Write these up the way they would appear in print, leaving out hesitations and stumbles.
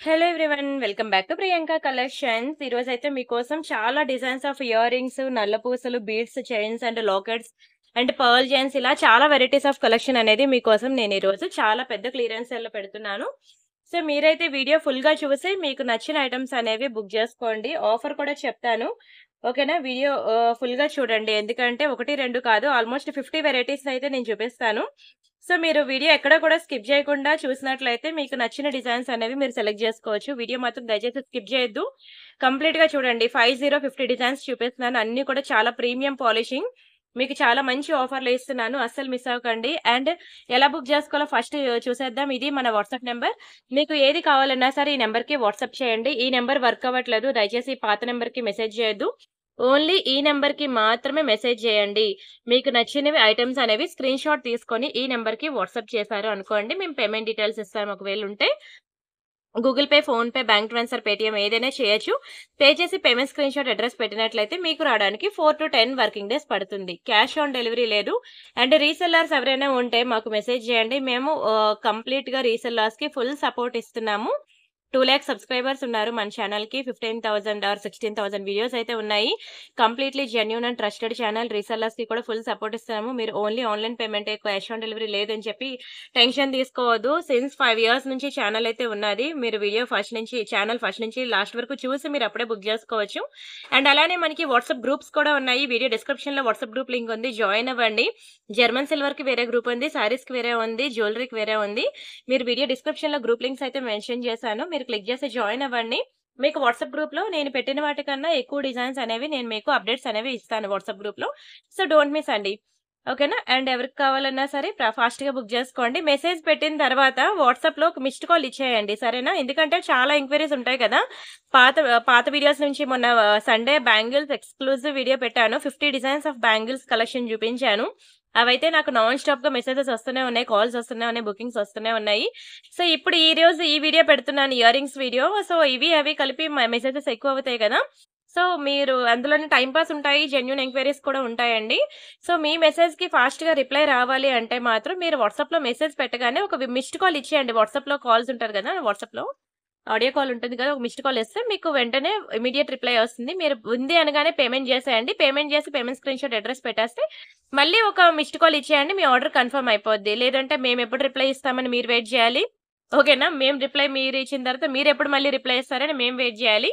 Hello everyone welcome back to Priyanka collections. ఈ రోజు అయితే మీకోసం చాలా డిజైన్స్ ఆఫ్ ఇయర్ రింగ్స్, నల్ల పూసలు, beads, chains and lockets and pearl chains ఇలా చాలా వెరైటీస్ ఆఫ్ కలెక్షన్ అనేది మీకోసం నేను ఈ రోజు చాలా పెద్ద క్లియరెన్స్ సేల్ లో పెడుతున్నాను. సో మీరైతే వీడియో ఫుల్ గా చూసి మీకు నచ్చిన ఐటమ్స్ అనేవి బుక్ చేసుకోండి. ఆఫర్ కూడా చెప్తాను, ఓకేనా? వీడియో ఫుల్ గా చూడండి, ఎందుకంటే ఒకటి రెండు కాదు, ఆల్మోస్ట్ 50 వెరైటీస్ అయితే నేను చూపిస్తాను. సో మీరు వీడియో ఎక్కడ కూడా స్కిప్ చేయకుండా చూసినట్లయితే మీకు నచ్చిన డిజైన్స్ అనేవి మీరు సెలెక్ట్ చేసుకోవచ్చు. వీడియో మాత్రం దయచేసి స్కిప్ చేయొద్దు, కంప్లీట్ గా చూడండి. 50 డిజైన్స్ చూపిస్తున్నాను, అన్ని కూడా చాలా ప్రీమియం పాలిషింగ్. మీకు చాలా మంచి ఆఫర్లు ఇస్తున్నాను, అస్సలు మిస్ అవ్వకండి. అండ్ ఎలా బుక్ చేసుకోవాలో ఫస్ట్ చూసేద్దాం. ఇది మన వాట్సాప్ నెంబర్. మీకు ఏది కావాలన్నా సరే ఈ నెంబర్ కి వాట్సాప్ చేయండి. ఈ నెంబర్ వర్క్ అవ్వట్లేదు, దయచేసి పాత నెంబర్ కి మెసేజ్ చేయొద్దు, ఓన్లీ ఈ నెంబర్ కి మాత్రమే మెసేజ్ చేయండి. మీకు నచ్చినవి ఐటమ్స్ అనేవి స్క్రీన్ షాట్ తీసుకొని ఈ నెంబర్ కి వాట్సాప్ చేశారు అనుకోండి, మేము పేమెంట్ డీటెయిల్స్ ఇస్తాము. ఒకవేళ ఉంటే Google pay, phone pay, bank transfer, Paytm ఏదైనా చేయొచ్చు. పే చేసి పేమెంట్ స్క్రీన్ షాట్ అడ్రస్ పెట్టినట్లయితే మీకు రావడానికి 4 to 10 వర్కింగ్ డేస్ పడుతుంది. క్యాష్ ఆన్ డెలివరీ లేదు. అండ్ రీసెల్లర్స్ ఎవరైనా ఉంటే మాకు మెసేజ్ చేయండి. మేము కంప్లీట్ గా రీసెల్లర్స్ కి ఫుల్ సపోర్ట్ ఇస్తున్నాము. 2 lakh సబ్స్క్రైబర్స్ ఉన్నారు మన ఛానల్ కి. 15,000 ఆర్ 16,000 వీడియోస్ అయితే ఉన్నాయి. Completely genuine and trusted channel. Resellers కి కూడా ఫుల్ సపోర్ట్ ఇస్తాము. మీరు only online payment, cash on delivery లేదని చెప్పి టెన్షన్ తీసుకోవద్దు. సిన్స్ 5 years నుంచి ఛానల్ అయితే ఉన్నది. మీరు వీడియో ఛానల్ ఫస్ట్ నుంచి లాస్ట్ వరకు చూసి మీరు అప్పుడే బుక్ చేసుకోవచ్చు. అండ్ అలానే మనకి వాట్సాప్ గ్రూప్స్ కూడా ఉన్నాయి. వీడియో డిస్క్రిప్షన్ లో వాట్సాప్ గ్రూప్ లింక్ ఉంది, జాయిన్ అవ్వండి. జర్మన్ సిల్వర్ కి వేరే గ్రూప్ ఉంది, సారీస్ కి వేరే ఉంది, జ్యువెలరీకి వేరే ఉంది. మీరు వీడియో డిస్క్రిప్షన్ లో గ్రూప్ లింక్స్ అయితే మెన్షన్ చేశాను, మీరు క్లిక్ చేసి జాయిన్ అవ్వండి. మీకు వాట్సాప్ గ్రూప్ లో నేను పెట్టిన వాటికన్నా ఎక్కువ డిజైన్స్ అనేవి నేను మీకు అప్డేట్స్ అనేవి ఇస్తాను వాట్సాప్ గ్రూప్ లో. సో డోంట్ మిస్ అండి, ఓకేనా? అండ్ ఎవరికి కావాలన్నా సరే ఫాస్ట్ గా బుక్ చేసుకోండి. మెసేజ్ పెట్టిన తర్వాత వాట్సాప్ లో ఒక మిస్డ్ కాల్ ఇచ్చేయండి, సరేనా? ఎందుకంటే చాలా ఎంక్వైరీస్ ఉంటాయి కదా. పాత పాత వీడియోస్ నుంచి మొన్న సండే బ్యాంగిల్స్ ఎక్స్క్లూజివ్ వీడియో పెట్టాను. 50 డిజైన్స్ ఆఫ్ బ్యాంగిల్స్ కలెక్షన్ చూపించాను. అవైతే నాకు నాన్ స్టాప్ గా మెసేజెస్ వస్తూనే ఉన్నాయి, కాల్స్ వస్తూనే ఉన్నాయి, బుకింగ్స్ వస్తూనే ఉన్నాయి. సో ఇప్పుడు ఈ రోజు ఈ వీడియో పెడుతున్నాను, ఇయర్ రింగ్స్ వీడియో. సో ఇవి అవి కలిపి మెసేజెస్ ఎక్కువ అవుతాయి కదా. సో మీరు అందులోనే టైం పాస్ ఉంటాయి, జెన్యూన్ ఎంక్వైరీస్ కూడా ఉంటాయండి. సో మీ మెసేజ్ కి ఫాస్ట్ గా రిప్లై రావాలి అంటే మాత్రం మీరు వాట్సాప్ లో మెసేజ్ పెట్టగానే ఒక మిస్డ్ కాల్ ఇచ్చేయండి. వాట్సాప్ లో కాల్స్ ఉంటారు కదా, వాట్సాప్ లో ఆడియో కాల్ ఉంటుంది కదా, ఒక మిస్డ్ కాల్ ఇస్తే మీకు వెంటనే ఇమీడియట్ రిప్లై వస్తుంది. మీరు ఉంది అనగానే పేమెంట్ చేసేయండి. పేమెంట్ చేసి పేమెంట్ స్క్రీన్ షాట్ అడ్రస్ పెట్టేస్తే మళ్ళీ ఒక మిస్డ్ కాల్ ఇచ్చేయండి, మీ ఆర్డర్ కన్ఫర్మ్ అయిపోద్ది. లేదంటే మేము ఎప్పుడు రిప్లై ఇస్తామని మీరు వెయిట్ చేయాలి, ఓకేనా? మేము రిప్లై మీరు ఇచ్చిన తర్వాత మీరు ఎప్పుడు మళ్ళీ రిప్లై ఇస్తారని మేము వెయిట్ చేయాలి.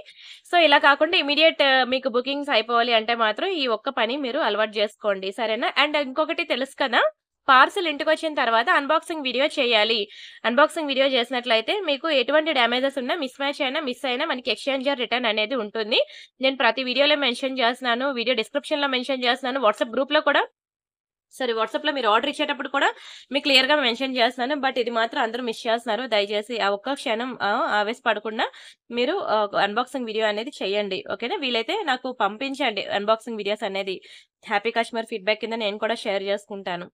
సో ఇలా కాకుండా ఇమీడియట్ మీకు బుకింగ్స్ అయిపోవాలి అంటే మాత్రం ఈ ఒక్క పని మీరు అలవాటు చేసుకోండి, సరేనా? అండ్ ఇంకొకటి తెలుసు కదా, పార్సల్ ఇంటికి వచ్చిన తర్వాత అన్బాక్సింగ్ వీడియో చేయాలి. అన్బాక్సింగ్ వీడియో చేసినట్లయితే మీకు ఎటువంటి డ్యామేజెస్ ఉన్నా, మిస్ మ్యాచ్ అయినా, మిస్ అయినా మనకి ఎక్స్చేంజ్ ఆర్ రిటర్న్ అనేది ఉంటుంది. నేను ప్రతి వీడియోలో మెన్షన్ చేస్తున్నాను, వీడియో డిస్క్రిప్షన్ లో మెన్షన్ చేస్తున్నాను, వాట్సాప్ గ్రూప్ లో కూడా, సరే వాట్సాప్ లో మీరు ఆర్డర్ ఇచ్చేటప్పుడు కూడా మీకు క్లియర్ గా మెన్షన్ చేస్తున్నాను. బట్ ఇది మాత్రం అందరూ మిస్ చేస్తున్నారు. దయచేసి ఆ ఒక్క క్షణం ఆవేశపడకుండా మీరు అన్బాక్సింగ్ వీడియో అనేది చేయండి, ఓకేనా? వీలైతే నాకు పంపించండి అన్బాక్సింగ్ వీడియోస్ అనేది. హ్యాపీ కస్టమర్ ఫీడ్బ్యాక్ కింద నేను కూడా షేర్ చేసుకుంటాను.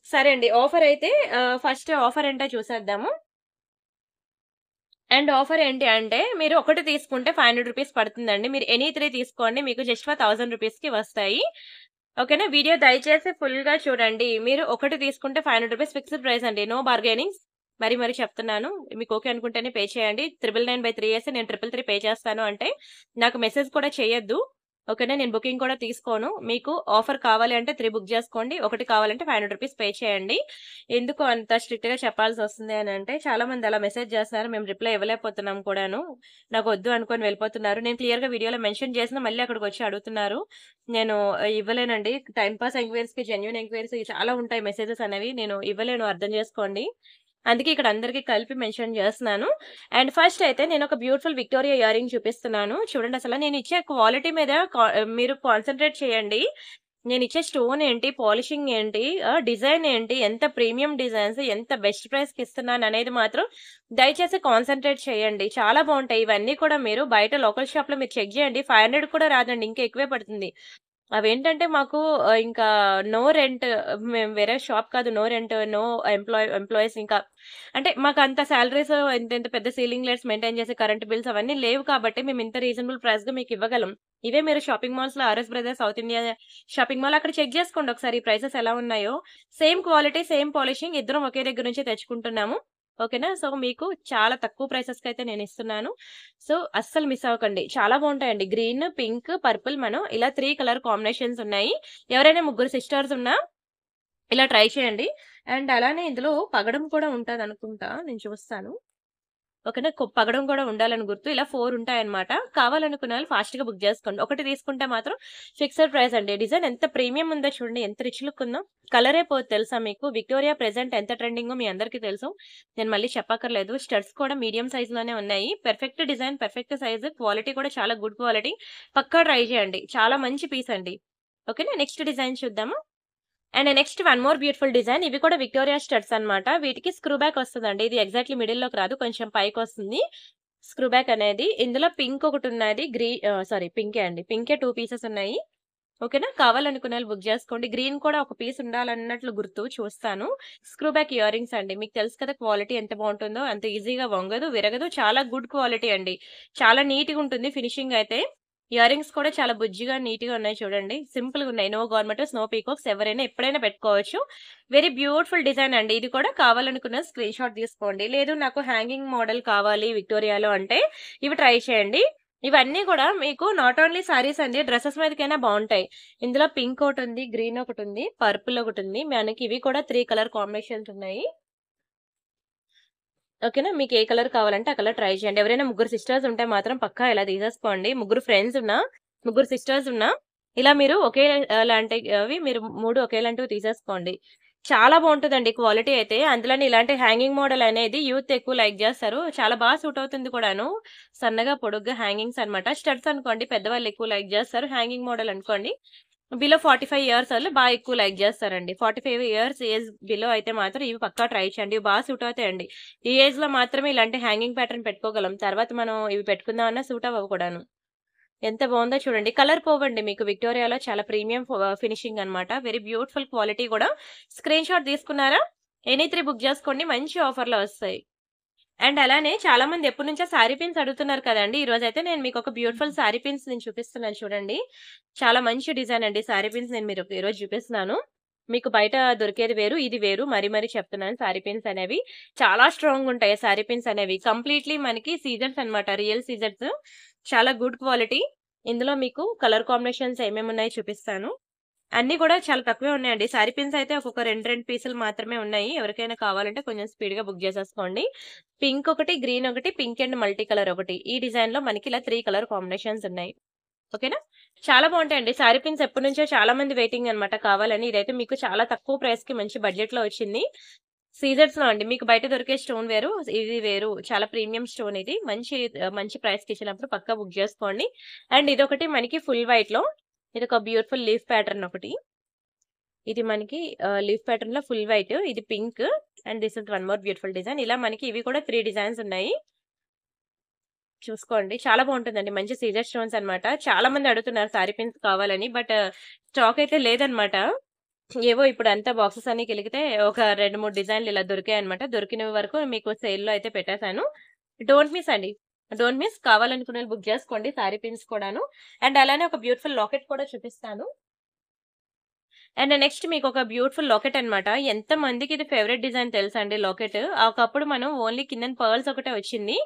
సరే అండి, ఆఫర్ అయితే ఫస్ట్ ఆఫర్ ఏంటో చూసేద్దాము. అండ్ ఆఫర్ ఏంటి అంటే, మీరు ఒకటి తీసుకుంటే 500 రూపీస్ పడుతుందండి. మీరు ఎనీ 3 తీసుకోండి, మీకు జస్ట్ 1000 రూపీస్ కి వస్తాయి, ఓకేనా? వీడియో దయచేసి ఫుల్ గా చూడండి. మీరు ఒకటి తీసుకుంటే 500 రూపీస్ ఫిక్స్డ్ ప్రైస్ అండి, నో బార్గెనింగ్స్. మరి చెప్తున్నాను, మీకు ఓకే అనుకుంటేనే పే చేయండి. 999/3 వేసి నేను 333 పే చేస్తాను అంటే నాకు మెసేజ్ కూడా చేయొద్దు, ఓకేనా? నేను బుకింగ్ కూడా తీసుకోను. మీకు ఆఫర్ కావాలి అంటే 3 బుక్ చేసుకోండి, ఒకటి కావాలంటే 500 రూపీస్ పే చేయండి. ఎందుకు అంత స్ట్రిక్ట్ గా చెప్పాల్సి వస్తుంది అని అంటే, చాలా మంది అలా మెసేజ్ చేస్తున్నారు, మేము రిప్లై ఇవ్వలేకపోతున్నాం కూడాను, నాకు వద్దు అనుకొని వెళ్ళిపోతున్నారు. నేను క్లియర్ గా వీడియోలో మెన్షన్ చేసిన మళ్ళీ అక్కడికి వచ్చి అడుగుతున్నారు. నేను ఇవ్వలేనండి. టైం పాస్ ఎంక్వైరీస్ కి, జెన్యూన్ ఎంక్వైరీస్ చాలా ఉంటాయి మెసేజెస్ అనేవి, నేను ఇవ్వలేను, అర్థం చేసుకోండి. అందుకే ఇక్కడ అందరికి కలిపి మెన్షన్ చేస్తున్నాను. అండ్ ఫస్ట్ అయితే నేను ఒక బ్యూటిఫుల్ విక్టోరియా ఇయర్ రింగ్ చూపిస్తున్నాను. చూడండి, అసలు నేను ఇచ్చే క్వాలిటీ మీద మీరు కాన్సన్ట్రేట్ చేయండి. నేను ఇచ్చే స్టోన్ ఏంటి, పాలిషింగ్ ఏంటి, డిజైన్ ఏంటి, ఎంత ప్రీమియం డిజైన్స్, ఎంత బెస్ట్ ప్రైస్ కి ఇస్తున్నాను అనేది మాత్రం దయచేసి కాన్సన్ట్రేట్ చేయండి. చాలా బాగుంటాయి ఇవన్నీ కూడా. మీరు బయట లోకల్ షాప్ లో మీరు చెక్ చేయండి, 500 కూడా రాదండి, ఇంకా ఎక్కువే పడుతుంది. అవేంటంటే మాకు ఇంకా నో రెంట్, మేము వేరే షాప్ కాదు, నో రెంట్, నో ఎంప్లాయీస్, ఇంకా అంటే మాకు అంత సాలరీస్, ఎంత పెద్ద సీలింగ్ లైట్స్ మెయింటైన్ చేసే కరెంట్ బిల్స్ అవన్నీ లేవు కాబట్టి మేము ఇంత రీజనబుల్ ప్రైస్ గా మీకు ఇవ్వగలం. ఇవే మీరు షాపింగ్ మాల్స్ లో, RS brothers, south India shopping mall, అక్కడ చెక్ చేసుకోండి ఒకసారి ప్రైసెస్ ఎలా ఉన్నాయో. సేమ్ క్వాలిటీ, సేమ్ పాలిషింగ్, ఇద్దరం ఒకే దగ్గర నుంచి తెచ్చుకుంటున్నాము. ఓకేనా? సో, మీకు చాలా తక్కువ ప్రైసెస్‌కైతే నేనిస్తున్నాను. సో, అస్సలు మిస్ అవ్వకండి. చాలా బావుంటాయండి. గ్రీన్, పింక్, పర్పుల్ మనం ఇలా 3 కలర్ కాంబినేషన్స్ ఉన్నాయి. ఎవరైనా ముగ్గురు సిస్టర్స్ ఉన్నా ఇలా ట్రై చేయండి. అండ్ అలానే ఇందులో పగడం కూడా ఉంటదనుకుంటా. నేను చూస్తాను. ఓకేనా. పగడం కూడా ఉండాలని గుర్తు. ఇలా 4 ఉంటాయన్నమాట. కావాలనుకున్న వాళ్ళు ఫాస్ట్‌గా బుక్ జేసుకోండి. ఒకటి తీసుకుంటే మాత్రం ఫిక్స్డ్ ప్రైస్ అండి. డిజైన్ ఎంత ప్రీమియం ఉందో చూడండి. ఎంత రిచ్ లుక్ ఉందో. కలరే పోదు తెలుసా మీకు. విక్టోరియా ప్రెజెంట్ ఎంత ట్రెండింగో మీ అందరికీ తెలుసు. నేను మళ్ళీ చెప్పక్కర్లేదు. స్టడ్స్ కూడా మీడియం సైజ్‌లోనే ఉన్నాయి. Perfect design, perfect size, quality కూడా చాలా గుడ్ క్వాలిటీ. పక్కా ట్రై చేయండి. చాలా మంచి పీస్ అండి. ఓకేనా. నెక్స్ట్ డిజైన్ చూద్దాము. And next one more beautiful design. ఇవి కూడా విక్టోరియా స్టడ్స్ అన్నమాట. వీటికి స్క్రూ బ్యాక్ వస్తదండి. ఇది ఎగ్జాక్ట్‌లీ మిడిల్‌లోకి రాదు. కొంచెం పైకొస్తుంది. స్క్రూ బ్యాక్ అనేది. ఇందులో పింక్ ఒకటున్నది. సారీ పింకే అండి. పింకే 2 పీసెస్ ఉన్నాయి. ఓకేనా. కావాలనుకున్న వాళ్ళు బుక్ చేసుకోండి. గ్రీన్ కూడా ఒక పీస్ ఉండాలన్నట్లు గుర్తు. చూస్తాను. స్క్రూ బ్యాక్ ఇయర్ రింగ్స్ అండి. మీకు తెలుసు కదా క్వాలిటీ ఎంత బావుంటుందో. అంత ఈజీగా వంగదు, విరగదు. చాలా గుడ్ క్వాలిటీ అండి. చాలా నీట్‌గా ఉంటుంది ఫినిషింగ్ అయితే. ఇయర్ రింగ్స్ కూడా చాలా బుజ్జిగా, నీట్‌గా ఉన్నాయి చూడండి. సింపుల్‌గా ఉన్నాయి. నో గవర్నమెంట్, స్నో పీకాక్స్ ఎవరైనా ఎప్పుడైనా పెట్టుకోవచ్చు. వెరీ బ్యూటిఫుల్ డిజైన్ అండి. ఇది కూడా కావాలనుకున్న స్క్రీన్ షాట్ తీసుకోండి. లేదు నాకు హ్యాంగింగ్ మోడల్ కావాలి విక్టోరియాలో అంటే ఇవి ట్రై చేయండి. ఇవన్నీ కూడా మీకు నాట్ ఓన్లీ సారీస్ అండి. డ్రెసెస్ మీదకైనా బావుంటాయి. ఇందులో పింక్ ఒకటుంది, గ్రీన్ ఒకటుంది, పర్పుల్ ఒకటుంది. మనకి ఇవి కూడా 3 కలర్ కాంబినేషన్స్ ఉన్నాయి. ఓకేనా. మీకు ఏ కలర్ కావాలంటే ఆ కలర్ ట్రై చేయండి. ఎవరైనా ముగ్గురు సిస్టర్స్ ఉంటే మాత్రం పక్కా ఇలా తీసేసుకోండి. ముగ్గురు ఫ్రెండ్స్ ఉన్నా, ముగ్గురు సిస్టర్స్ ఉన్నా ఇలా మీరు ఒకే లాంటి అవి మీరు 3 ఒకేలాంటివి తీసేసుకోండి. చాలా బావుంటదండి క్వాలిటీ అయితే. అందులోని ఇలాంటి హ్యాంగింగ్ మోడల్ అనేది యూత్ ఎక్కువ లైక్ జేస్తారు. చాలా సూట్ అవుతుంది కూడాను. సన్నగా, పొడుగ్గా హ్యాంగింగ్స్ అన్నమాట. స్టడ్స్ అనుకోండి పెద్దవాళ్ళు ఎక్కువ లైక్ జేస్తారు. హ్యాంగింగ్ మోడల్ అనుకోండి బిలో 45 ఇయర్స్ వాళ్ళు ఎక్కువ లైక్ జేస్తారండి. 45 ఇయర్స్ ఏజ్ బిలో అయితే మాత్రం ఇవి పక్కా ట్రై చేయండి. ఇవి సూట్ అవుతాయండి. ఈ ఏజ్‌లో మాత్రమే ఇలాంటి హ్యాంగింగ్ ప్యాటర్న్ పెట్టుకోగలం. తర్వాత మనం ఇవి పెట్టుకుందామన్నా సూట్ అవ్వవు కూడాను. ఎంత బావుందో చూడండి. కలర్ పోవండి మీకు విక్టోరియాలో చాలా ప్రీమియం ఫినిషింగ్ అన్నమాట. వెరీ బ్యూటిఫుల్ క్వాలిటీ గూడా. స్క్రీన్ షాట్ తీసుకున్నారా? ఎనీ 3 బుక్ జేసుకోండి. మంచి ఆఫర్‌లో వస్తాయి. అండ్ అలానే చాలా మంది ఎప్పటినుంచో శారీ పిన్స్ అడుగుతున్నారు కదండీ! ఈరోజైతే నేను మీకొక బ్యూటిఫుల్ శారీ పిన్స్ నేను చూపిస్తున్నాను చూడండి. చాలా మంచి డిజైన్ అండి. శారీ పిన్స్ నేను మీరు ఈరోజు చూపిస్తున్నాను. మీకు బయట దొరికేది వేరు, ఇది వేరు. మరీ చెప్తున్నాను శారీ పిన్స్ అనేవి. చాలా స్ట్రాంగ్ ఉంటాయి శారీ పిన్స్ అనేవి. కంప్లీట్‌లీ మనకి సీజర్స్ అన్నమాట. Real scissors. చాలా గుడ్ క్వాలిటీ. ఇందులో మీకు కలర్ కాంబినేషన్స్ ఏమేమున్నాయో చూపిస్తాను. అన్నీ కూడా చాలా తక్కువే ఉన్నాయండి. శారీ పిన్స్ అయితే ఒక్కొక్క 2 పీసులు మాత్రమే ఉన్నాయి. ఎవరికైనా కావాలంటే కొంచెం స్పీడ్‌గా బుక్ చేసేసుకోండి. పింక్ ఒకటి, గ్రీన్ ఒకటి, పింక్ అండ్ మల్టీ కలర్ ఒకటి. ఈ డిజైన్‌లో మనకి ఇలా 3 కలర్ కాంబినేషన్స్ ఉన్నాయి. ఓకేనా? చాలా బావుంటాయండి. శారీ పిన్స్ ఎప్పటినుంచో చాలా మంది వెయిటింగ్ అన్నమాట కావాలని. ఇదైతే మీకు చాలా తక్కువ ప్రైస్‌కి మంచి బడ్జెట్‌లో వచ్చింది. సీజర్స్‌లో అండి. మీకు బయట దొరికే స్టోన్ వేరు, ఇది వేరు. చాలా ప్రీమియం స్టోన్ ఇది. మంచి ప్రైస్‌కి ఇచ్చినప్పుడు పక్కా బుక్ చేసుకోండి. అండ్ ఇదొకటి మనకి ఫుల్ వైట్‌లో ఇదొక బ్యూటిఫుల్ లీఫ్ ప్యాటర్న్ ఒకటి. ఇది మనకి లీఫ్ ప్యాటర్న్‌లో ఫుల్ వైట్. ఇది pink and this is one more beautiful design. ఇలా మనకి ఇవి కూడా 3 డిజైన్స్ ఉన్నాయి. చూసుకోండి. చాలా బావుంటుందండి. మంచి సీజర్ స్టోన్స్ అన్నమాట. చాలా మంది అడుగుతున్నారు సారీ పిన్స్ కావాలని. బట్ స్టాక్ అయితే లేదన్నమాట. ఏవో ఇప్పుడు అంతా బాక్సెస్ అన్ని కెలికితే ఒక 2, 3 డిజైన్‌లు ఇలా దొరికాయన్నమాట. దొరికిన వరకు మీకు సేల్‌లో అయితే పెట్టేసాను. డోంట్ మిస్ అండి. Don't miss. కావాలనుకున్నోళ్ళు బుక్ చేసుకోండి సారీ పిన్స్ కూడాను. అండ్ అలానే ఒక బ్యూటిఫుల్ లాకెట్ కూడా చూపిస్తాను. అండ్ నెక్స్ట్ మీకొక బ్యూటిఫుల్ లాకెట్ అన్నమాట. ఎంతమందికి ఇది ఫేవరెట్ డిజైన్ తెలుసా అండి లాకెట్. ఒకప్పుడు మనం ఓన్లీ కిందన పర్ల్స్ ఒకటే వచ్చింది.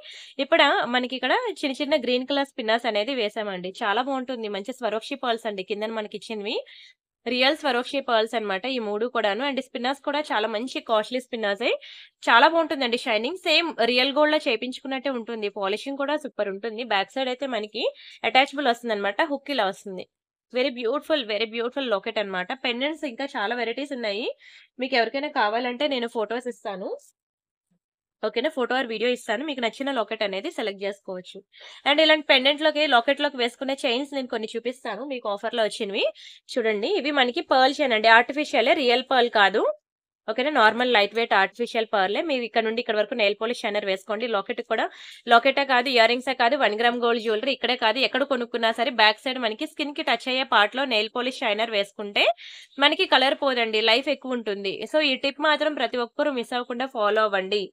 మనకిక్కడ చిన్న చిన్న గ్రీన్ కలర్ స్పిన్నర్స్ అనేది వేసామండి. చాలా బావుంటుంది. మంచి స్వరోక్షి పర్ల్స్ అండి కిందన మనకిచ్చినవి. రియల్ స్వరోక్షి పర్ల్స్ అన్నమాట ఈ 3 కూడాను. అండ్ స్పిన్నర్స్ కూడా చాలా మంచి కాస్ట్‌లీ స్పిన్నర్సే. చాలా బావుంటుందండి షైనింగ్. సేమ్ రియల్ గోల్డ్‌లో చేపించుకున్నట్టే ఉంటుంది. పాలిషింగ్ కూడా సూపర్ ఉంటుంది. బ్యాక్ సైడ్ అయితే మనకి అటాచబుల్ వస్తుందన్నమాట. హుక్ ఇలా వస్తుంది. వెరీ బ్యూటిఫుల్ లాకెట్ అన్నమాట. పెండెంట్స్ ఇంకా చాలా వెరైటీస్ ఉన్నాయి. మీకెవరికైనా కావాలంటే నేను ఫోటోస్ ఇస్తాను. ఓకేనా. ఫోటో ఆర్ వీడియో ఇస్తాను. మీకు నచ్చిన లాకెట్ అనేది సెలెక్ట్ జేసుకోవచ్చు. అండ్ ఇలాంటి లాకెట్‌లోకి వేసుకునే చైన్స్ నేను కొన్ని చూపిస్తాను. మీకు ఆఫర్‌లో వచ్చినవి. చూడండి. ఇవి మనకి పర్ల్ చైన్ అండి. ఆర్టిఫిషియలే రియల్ పర్ల్ కాదు. ఓకేనా. నార్మల్ లైట్ వెయిట్ ఆర్టిఫిషియల్ పర్లే. మీరు ఇక్కడ నుండి ఇక్కడ వరకు నెయిల్ పాలిష్ షైనర్ వేసుకోండి. లాకెటే కాదు, ఇయర్ రింగ్సే కాదు, 1 గ్రామ్ గోల్డ్ జ్యువెలరీ ఇక్కడే కాదు ఎక్కడ కొనుక్కున్నా సరే బ్యాక్ సైడ్ మనకి స్కిన్‌కి టచ్ అయ్యే పార్ట్‌లో నెయిల్ పాలిష్ షైనర్ వేసుకుంటే మనకి కలర్ పోదండి. లైఫ్ ఎక్కువుంటుంది. సో, ఈ టిప్ మాత్రం ప్రతి ఒక్కరు మిస్ అవ్వకుండా ఫాలో అవ్వండి.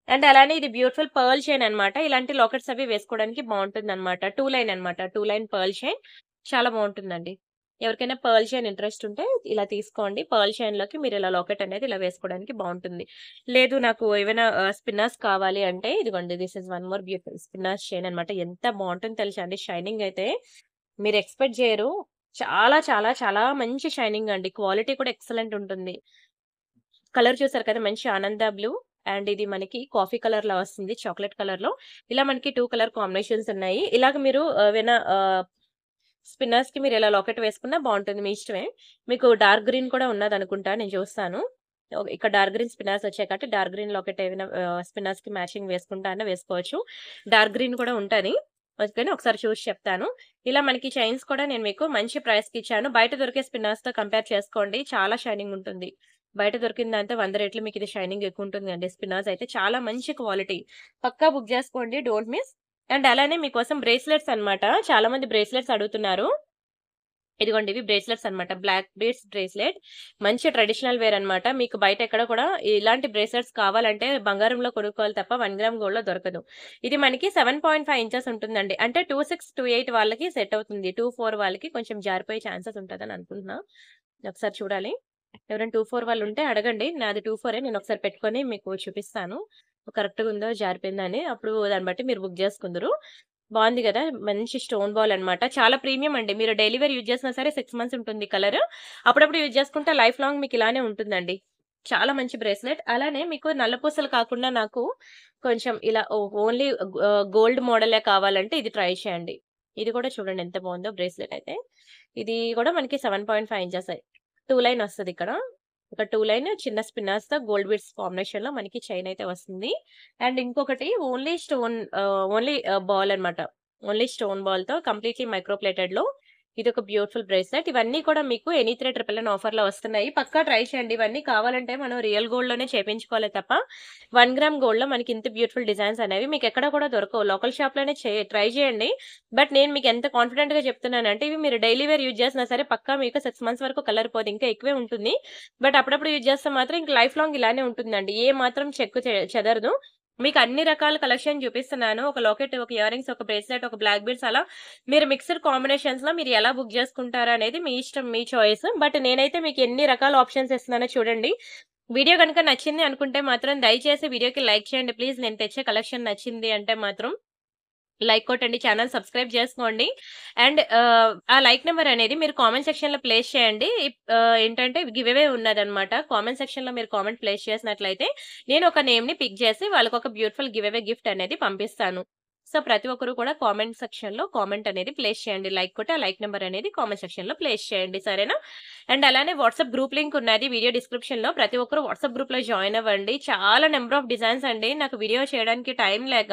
అండ్ అలానే ఇది బ్యూటిఫుల్ పర్ల్ చైన్ అన్నమాట. ఇలాంటి లాకెట్స్ అవి వేసుకోవడానికి బావుంటుందన్నమాట. 2 లైన్ అన్నమాట. 2 లైన్ పర్ల్ చైన్ చాలా బావుంటుందండి. ఎవరికైనా పర్ల్ చైన్ ఇంట్రెస్ట్ ఉంటే ఇలా తీసుకోండి. పర్ల్ చైన్‌లోకి మీరు ఇలా లాకెట్ అనేది ఇలా వేసుకోవడానికి బావుంటుంది. లేదు నాకు ఏవైనా స్పిన్నర్స్ కావాలి అంటే ఇదిగోండి this is one more beautiful spinners chain అన్నమాట. ఎంత బావుంటుందో తెలుసా అండి షైనింగ్ అయితే మీరు ఎక్స్‌పెక్ట్ చేయరు. చాలా చాలా చాలా మంచి షైనింగ్ అండి. క్వాలిటీ కూడా ఎక్సలెంట్ ఉంటుంది. కలర్ చూసారు కదా! మంచి ఆనంద బ్లూ అండ్ ఇది మనకి కాఫీ కలర్‌లో వస్తుంది. చాక్లేట్ కలర్‌లో. ఇలా మనకి 2 కలర్ కాంబినేషన్స్ ఉన్నాయి. ఇలాగ మీరు ఏవైనా స్పిన్నర్స్‌కి మీరు ఇలా లాకెట్ వేసుకున్నా బావుంటుంది. మీ ఇష్టమే. మీకు డార్క్ గ్రీన్ కూడా ఉన్నదనుకుంటా నేను చూస్తాను. ఇక్కడ డార్క్ గ్రీన్ స్పిన్నర్స్ వచ్చాయి కాబట్టి డార్క్ గ్రీన్ లాకెట్ ఏమైనా స్పిన్నర్స్‌కి మ్యాచింగ్ వేసుకుంటా అన్నా వేసుకోవచ్చు. డార్క్ గ్రీన్ కూడా ఉంటది. ఓకేనా ఒకసారి చూసి చెప్తాను. ఇలా మనకి చైన్స్ కూడా నేను మీకు మంచి ప్రైస్‌కి ఇచ్చాను. బయట దొరికే స్పిన్నర్స్‌తో కంపేర్ చేసుకోండి. చాలా షైనింగ్ ఉంటుంది. బయట దొరికిన దాంతో 100 రెట్లు మీకు ఇది షైనింగ్ ఎక్కువ ఉంటుందండి. స్పిన్నర్స్ అయితే చాలా మంచి క్వాలిటీ. పక్కా బుక్ చేసుకోండి. Don't miss. అండ్ అలానే మీకోసం బ్రేస్లెట్స్ అన్నమాట. చాలా మంది బ్రేస్లెట్స్ అడుగుతున్నారు. ఇదిగోండి ఇవి బ్రేస్లెట్స్ అన్నమాట. Black beads bracelet. మంచి ట్రెడిషనల్ వేర్ అన్నమాట. మీకు బయట ఎక్కడ కూడా ఇలాంటి బ్రేస్లెట్స్ కావాలంటే బంగారంలో కొనుక్కోవాలి తప్ప 1 గ్రామ్ గోల్డ్‌లో దొరకదు. ఇది మనకి 7.5 ఇంచెస్ ఉంటుందండి. అంటే 26, 28 వాళ్ళకి సెట్ అవుతుంది. 24 వాళ్ళకి కొంచెం జారిపోయే ఛాన్సెస్ ఉంటదని అనుకుంటున్నా. ఒకసారి చూడాలి. ఎవరైనా 24 వాళ్ళు ఉంటే అడగండి. నాది 24 నేను ఒకసారి పెట్టుకొని మీకు చూపిస్తాను. కరెక్ట్‌గా ఉందో జారిపోయిందని. అప్పుడు దాన్ని బట్టి మీరు బుక్ చేసుకుందురు. బావుంది గదా! మంచి స్టోన్ బాల్ అన్నమాట. చాలా ప్రీమియం అండి. మీరు డైలీ వేర్ యూజ్ చేసినా సరే 6 మంత్స్ ఉంటుంది కలర్. అప్పుడప్పుడు యూజ్ చేసుకుంటే లైఫ్ లాంగ్ మీకు ఇలానే ఉంటుందండి. చాలా మంచి బ్రేస్లెట్. అలానే మీకు నల్ల పూసలు కాకుండా నాకు కొంచెం ఇలా ఓన్లీ గోల్డ్ మోడలే కావాలంటే ఇది ట్రై చేయండి. ఇది కూడా చూడండి ఎంత బావుందో బ్రేస్లెట్ అయితే. ఇది కూడా మనకి 7.5 ఇంచెసే. 2 లైన్ వస్తదిక్కడ. ఒక 2 లైన్ చిన్న స్పిన్నర్స్‌తో గోల్డ్ బీడ్స్ కాంబినేషన్‌లో మనకి చైన్ అయితే వస్తుంది. అండ్ ఇంకొకటి ఓన్లీ బాల్ అన్నమాట. ఓన్లీ స్టోన్ బాల్‌తో కంప్లీట్‌లీ మైక్రో ప్లేటెడ్‌లో ఇదొక బ్యూటిఫుల్ బ్రేస్లెట్. ఇవన్నీ కూడా మీకు ఎనీ త్రెడ్ 999 ఆఫర్‌లో వస్తున్నాయి. పక్కా ట్రై చేయండి. ఇవన్నీ కావాలంటే మనం రియల్ గోల్డ్‌లోనే చేపించుకోవాలి తప్ప 1 గ్రామ్ గోల్డ్‌లో మనకి ఇంత బ్యూటిఫుల్ డిజైన్స్ అనేవి మీకెక్కడ కూడా దొరకవు. లోకల్ షాప్‌లోనే ట్రై చేయండి. బట్ నేను మీకు ఎంత కాన్ఫిడెంట్‌గా చెప్తున్నానంటే ఇవి మీరు డైలీ వేర్ యూజ్ చేసినా సరే పక్కా మీకు 6 మంత్స్ వరకు కలర్ పోదు. ఇంకా ఎక్కువే ఉంటుంది. బట్ అప్పుడప్పుడు యూజ్ చేస్తే మాత్రం ఇంక లైఫ్ లాంగ్ ఇలానే ఉంటుందండి. ఏ మాత్రం చెదరదు. మీకు అన్ని రకాల కలెక్షన్ చూపిస్తున్నాను. ఒక లాకెట్, ఒక ఇయర్ రింగ్స్, ఒక బ్రేస్లెట్, ఒక బ్లాక్ బీడ్స్ అలా మీరు మిక్స్డ్ కాంబినేషన్స్‌లో మీరు ఎలా బుక్ చేసుకుంటారనేది మీ ఇష్టం, మీ చాయిస్. బట్ నేనైతే మీకు ఎన్ని రకాల ఆప్షన్స్ ఇస్తున్నానో చూడండి. వీడియో గనుక నచ్చింది అనుకుంటే మాత్రం దయచేసి వీడియోకి లైక్ చేయండి ప్లీజ్. నేను తెచ్చే కలెక్షన్ నచ్చింది అంటే మాత్రం. లైక్ కొట్టండి. ఛానెల్ సబ్స్క్రైబ్ చేసుకోండి. అండ్ ఆ లైక్ నంబర్ అనేది మీరు కామెంట్ సెక్షన్‌లో ప్లేస్ చేయండి. ఏంటంటే గివ్ అవే ఉన్నదన్నమాట. కామెంట్ సెక్షన్‌లో మీరు కామెంట్ ప్లేస్ చేసినట్లయితే నేను ఒక నేమ్‌ని పిక్ చేసి వాళ్ళకొక బ్యూటిఫుల్ గివ్ అవే గిఫ్ట్ అనేది పంపిస్తాను. సో, ప్రతి ఒక్కరు కూడా కామెంట్ సెక్షన్‌లో కామెంట్ అనేది ప్లేస్ చేయండి. లైక్ కొట్టి ఆ లైక్ నంబర్ అనేది కామెంట్ సెక్షన్‌లో ప్లేస్ చేయండి. సరేనా? అండ్ అలానే వాట్సాప్ గ్రూప్ లింక్ ఉన్నది వీడియో డిస్క్రిప్షన్‌లో. ప్రతి ఒక్కరు వాట్సాప్ గ్రూప్‌లో జాయిన్ అవ్వండి. చాలా నంబర్ ఆఫ్ డిజైన్స్ అండి. నాకు వీడియో చేయడానికి టైం లేక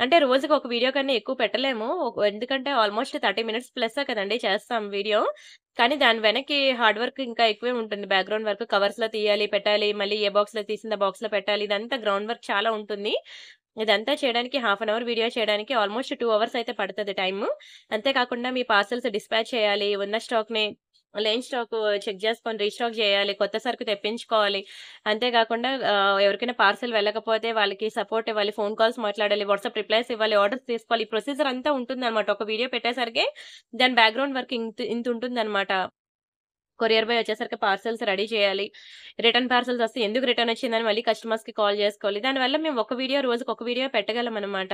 అంటే రోజుకి ఒక వీడియో కన్నా ఎక్కువ పెట్టలేము. ఎందుకంటే ఆల్‌మోస్ట్ 30 మినిట్స్ ప్లస్సే కదండీ చేస్తాం వీడియో. కానీ దాని వెనక్కి హార్డ్ వర్క్ ఇంకా ఎక్కువే ఉంటుంది. బ్యాక్‌గ్రౌండ్ వర్క్ కవర్స్‌లో తీయాలి, పెట్టాలి. మళ్ళీ ఏ బాక్స్‌లో తీసింది ఆ బాక్స్‌లో పెట్టాలి. ఇదంతా గ్రౌండ్ వర్క్ చాలా ఉంటుంది. ఇదంతా చేయడానికి హాఫ్ అన్ అవర్ వీడియో చేయడానికి ఆల్‌మోస్ట్ 2 అవర్స్ అయితే పడతది టైము. అంతే కాకుండా మీ పార్సెల్స్ డిస్పాచ్ చేయాలి. ఉన్న స్టాక్‌ని లేని స్టాకు చెక్ చేసుకొని రీస్టాక్ చేయాలి. కొత్త సరుకు తెప్పించుకోవాలి. అంతే కాకుండా ఎవరికైనా పార్సెల్ వెళ్ళకపోతే వాళ్ళకి సపోర్ట్ ఇవ్వాలి. ఫోన్ కాల్స్ మాట్లాడాలి. వాట్సాప్ రిప్లైస్ ఇవ్వాలి. ఆర్డర్స్ తీసుకోవాలి. ఈ ప్రొసీజర్ అంతా ఉంటుందన్నమాట. ఒక వీడియో పెట్టేసరికి దాని బ్యాక్‌గ్రౌండ్ వర్క్ ఇంతుంటుందన్నమాట. కొరియర్ బాయ్ వచ్చేసరికి పార్సెల్స్ రెడీ చేయాలి. రిటర్న్ పార్సెల్స్ వస్తే ఎందుకు రిటర్న్ వచ్చిందని మళ్ళీ కస్టమర్స్‌కి కాల్ చేసుకోవాలి. దానివల్ల మేము ఒక వీడియో రోజుకి ఒక వీడియో పెట్టగలమనమాట.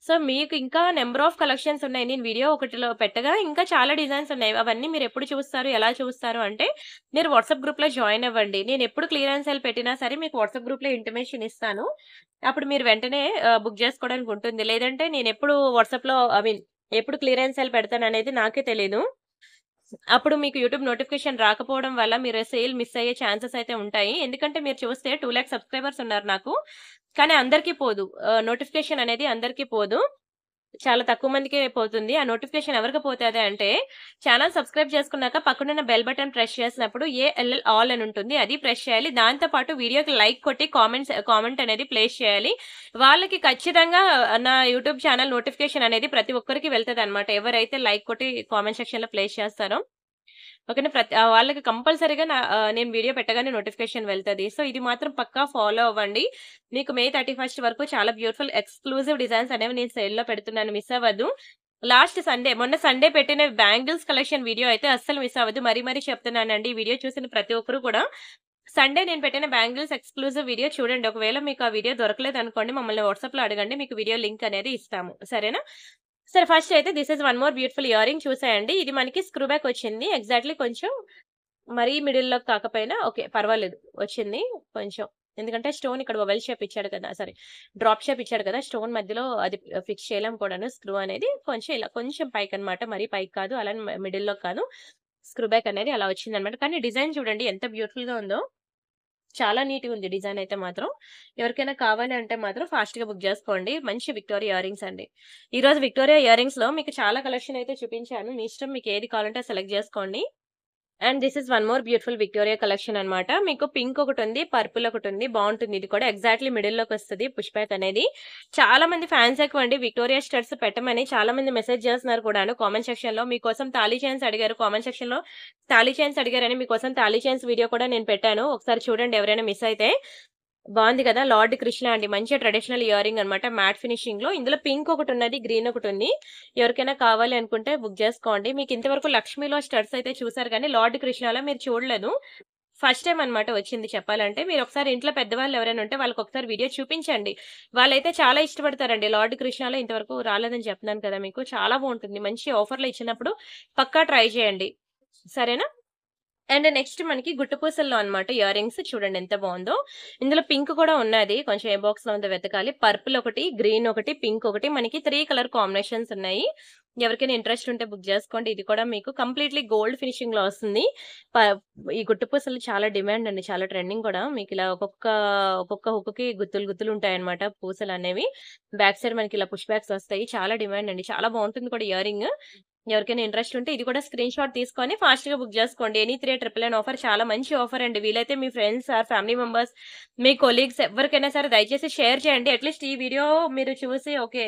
సో, మీకు ఇంకా నంబర్ ఆఫ్ కలెక్షన్స్ ఉన్నాయి. నేను వీడియో ఒకటిలో పెట్టగా ఇంకా చాలా డిజైన్స్ ఉన్నాయి. అవన్నీ మీరు ఎప్పుడు చూస్తారు? ఎలా చూస్తారు? అంటే మీరు వాట్సాప్ గ్రూప్‌లో జాయిన్ అవ్వండి. నేను ఎప్పుడు క్లియరెన్స్ సేల్ పెట్టినా సరే మీకు వాట్సాప్ గ్రూప్‌లో ఇంటిమేషన్ ఇస్తాను. అప్పుడు మీరు వెంటనే బుక్ చేసుకోవడానికి ఉంటుంది. లేదంటే నేనెప్పుడు వాట్సాప్‌లో ఎప్పుడు క్లియరెన్స్ సేల్ పెడతాననేది నాకే తెలీదు. అప్పుడు మీకు యూట్యూబ్ నోటిఫికేషన్ రాకపోవడం వల్ల మీరు సేల్ మిస్ అయ్యే ఛాన్సెస్ అయితే ఉంటాయి. ఎందుకంటే మీరు చూస్తే 2,00,000 సబ్స్క్రైబర్స్ ఉన్నారు నాకు. కానీ అందరికీ పోదు. నోటిఫికేషన్ అనేది అందరికీ పోదు. చాలా తక్కువ మందికే పోతుంది. ఆ నోటిఫికేషన్ ఎవరికి పోతది అంటే ఛానెల్ సబ్స్క్రైబ్ చేసుకున్నాక పక్కనున్న బెల్ బటన్ ప్రెస్ చేసినప్పుడు ఏఎల్ఎల్ ఆల్ అని ఉంటుంది. అది ప్రెస్ చేయాలి. దాంతో పాటు వీడియోకి లైక్ కొట్టి కామెంట్ అనేది ప్లేస్ చేయాలి. వాళ్ళకి ఖచ్చితంగా నా యూట్యూబ్ ఛానెల్ నోటిఫికేషన్ అనేది ప్రతి ఒక్కరికి వెళ్తదన్నమాట. ఎవరైతే లైక్ కొట్టి కామెంట్ సెక్షన్‌లో ప్లేస్ చేస్తారో ఓకేనా. వాళ్ళకి కంపల్సరీగా నేను వీడియో పెట్టగానే నోటిఫికేషన్ వెళ్తది. సో, ఇది మాత్రం పక్కా ఫాలో అవ్వండి. మీకు మే 31 వరకు చాలా బ్యూటిఫుల్ ఎక్స్‌క్లూజివ్ డిజైన్స్ అనేవి నేను సేల్‌లో పెడుతున్నాను. మిస్ అవ్వద్దు. లాస్ట్ సండే మొన్న సండే పెట్టిన బ్యాంగిల్స్ కలెక్షన్ వీడియో అయితే అస్సలు మిస్ అవ్వద్దు. మరీ మరీ చెప్తున్నానండి. ఈ వీడియో చూసిన ప్రతి ఒక్కరు కూడా సండే నేను పెట్టిన బ్యాంగిల్స్ ఎక్స్‌క్లూజివ్ వీడియో చూడండి. ఒకవేళ మీకు ఆ వీడియో దొరకలేదనుకోండి మమ్మల్ని వాట్సాప్‌లో అడగండి. మీకు వీడియో లింక్ అనేది ఇస్తాము. సరేనా? సరే ఫస్ట్ అయితే this is one more beautiful ear ring చూసేయండి. ఇది మనకి స్క్రూ బ్యాక్ వచ్చింది. ఎగ్జాక్ట్‌లీ కొంచెం మరీ మిడిల్‌లో కాకపోయినా ఓకే. పర్వాలేదు వచ్చింది కొంచెం. ఎందుకంటే స్టోన్ ఇక్కడ వవెల్ షేప్ ఇచ్చాడు కదా! సారీ డ్రాప్ షేప్ ఇచ్చాడు కదా! స్టోన్ మధ్యలో అది ఫిక్స్ చేయలేం కూడాను. స్క్రూ అనేది కొంచెం ఇలా కొంచెం పైకనమాట. మరీ పైకి కాదు. అలానే మిడిల్‌లో కాదు. స్క్రూ బ్యాక్ అనేది అలా వచ్చిందనమాట. కానీ డిజైన్ చూడండి ఎంత బ్యూటిఫుల్‌గా ఉందో. చాలా నీట్‌గా ఉంది డిజైన్ అయితే మాత్రం. ఎవరికైనా కావాలి అంటే మాత్రం ఫాస్ట్‌గా బుక్ చేసుకోండి. మంచి విక్టోరియా ఇయర్ రింగ్స్ అండి. ఈరోజు విక్టోరియా ఇయర్ రింగ్స్‌లో మీకు చాలా కలెక్షన్ అయితే చూపించాను. మీ ఇష్టం మీకు ఏది కావాలంటే సెలెక్ట్ చేసుకోండి. And this is one more beautiful Victoria collection అన్నమాట. మీకు పింక్ ఒకటుంది, పర్పుల్ ఒకటుంది. బావుంటుంది ఇది కూడా. ఎగ్జాక్ట్‌లీ మిడిల్‌లోకొస్తది పుష్ బ్యాక్ అనేది. చాలా మంది ఫ్యాన్స్ ఎక్కువండి విక్టోరియా స్టడ్స్ పెట్టమని చాలా మంది మెసేజ్ చేస్తున్నారు కూడాను కామెంట్ సెక్షన్‌లో. మీకోసం తాళీ చైన్స్ అడిగారు కామెంట్ సెక్షన్‌లో. తాళీ చైన్స్ అడిగారని మీకోసం తాళీ చైన్స్ వీడియో కూడా నేను పెట్టాను. ఒకసారి చూడండి ఎవరైనా మిస్ అయితే. బావుంది కదా! లార్డ్ కృష్ణ అండి. మంచి ట్రెడిషనల్ ఇయర్ రింగ్ అన్నమాట. మ్యాట్ ఫినిషింగ్‌లో. ఇందులో పింక్ ఒకటున్నది, గ్రీన్ ఒకటుంది. ఎవరికైనా కావాలి అనుకుంటే బుక్ చేసుకోండి. మీకు ఇంతవరకు లక్ష్మిలో స్టడ్స్ అయితే చూసారు గానీ, లార్డ్ కృష్ణలో మీరు చూడలేదు. ఫస్ట్ టైమ్ అన్నమాట వచ్చింది చెప్పాలంటే. మీరొకసారి ఇంట్లో పెద్దవాళ్ళు ఎవరైనా ఉంటే వాళ్ళకొకసారి వీడియో చూపించండి. వాళ్ళైతే చాలా ఇష్టపడతారండి. లార్డ్ కృష్ణలో ఇంతవరకు రాలేదని చెప్తున్నాను కదా మీకు. చాలా బావుంటుంది. మంచి ఆఫర్‌లో ఇచ్చినప్పుడు పక్కా ట్రై చేయండి. సరేనా? అండ్ నెక్స్ట్ మనకి గుట్టపూసల్లో అన్నమాట ఇయర్ రింగ్స్ చూడండి ఎంత బావుందో. ఇందులో పింక్ కూడా ఉన్నది. కొంచెం ఏ బాక్స్‌లో ఉందో వెతకాలి. పర్పుల్ ఒకటి, గ్రీన్ ఒకటి, పింక్ ఒకటి మనకి 3 కలర్ కాంబినేషన్స్ ఉన్నాయి. ఎవరికైనా ఇంట్రెస్ట్ ఉంటే బుక్ చేసుకోండి. ఇది కూడా మీకు కంప్లీట్‌లీ గోల్డ్ ఫినిషింగ్‌లో వస్తుంది. ప ఈ గుట్టపూసలు చాలా డిమాండ్ అండి. చాలా ట్రెండింగ్ కూడా. మీకిలా ఒక్కొక్క హుక్‌కి గుత్తులు గుత్తులు ఉంటాయన్నమాట పూసలనేవి. బ్యాక్ సైడ్ మనకి ఇలా పుష్ బ్యాక్స్ వస్తాయి. చాలా డిమాండ్ అండి. చాలా బావుంటుంది కూడా ఇయర్ రింగ్. ఎవరికైనా ఇంట్రెస్ట్ ఉంటే ఇది కూడా స్క్రీన్ షాట్ తీసుకొని ఫాస్ట్‌గా బుక్ జేసుకోండి. ఎనీ 3 999 ఆఫర్ చాలా మంచి ఆఫర్ అండి. వీలైతే మీ ఫ్రెండ్స్ ఆర్ ఫ్యామిలీ మెంబర్స్, మీ కొలీగ్స్ ఎవ్వరికైనా సరే దయచేసి షేర్ చేయండి. అట్‌లీస్ట్ ఈ వీడియో మీరు చూసి ఓకే.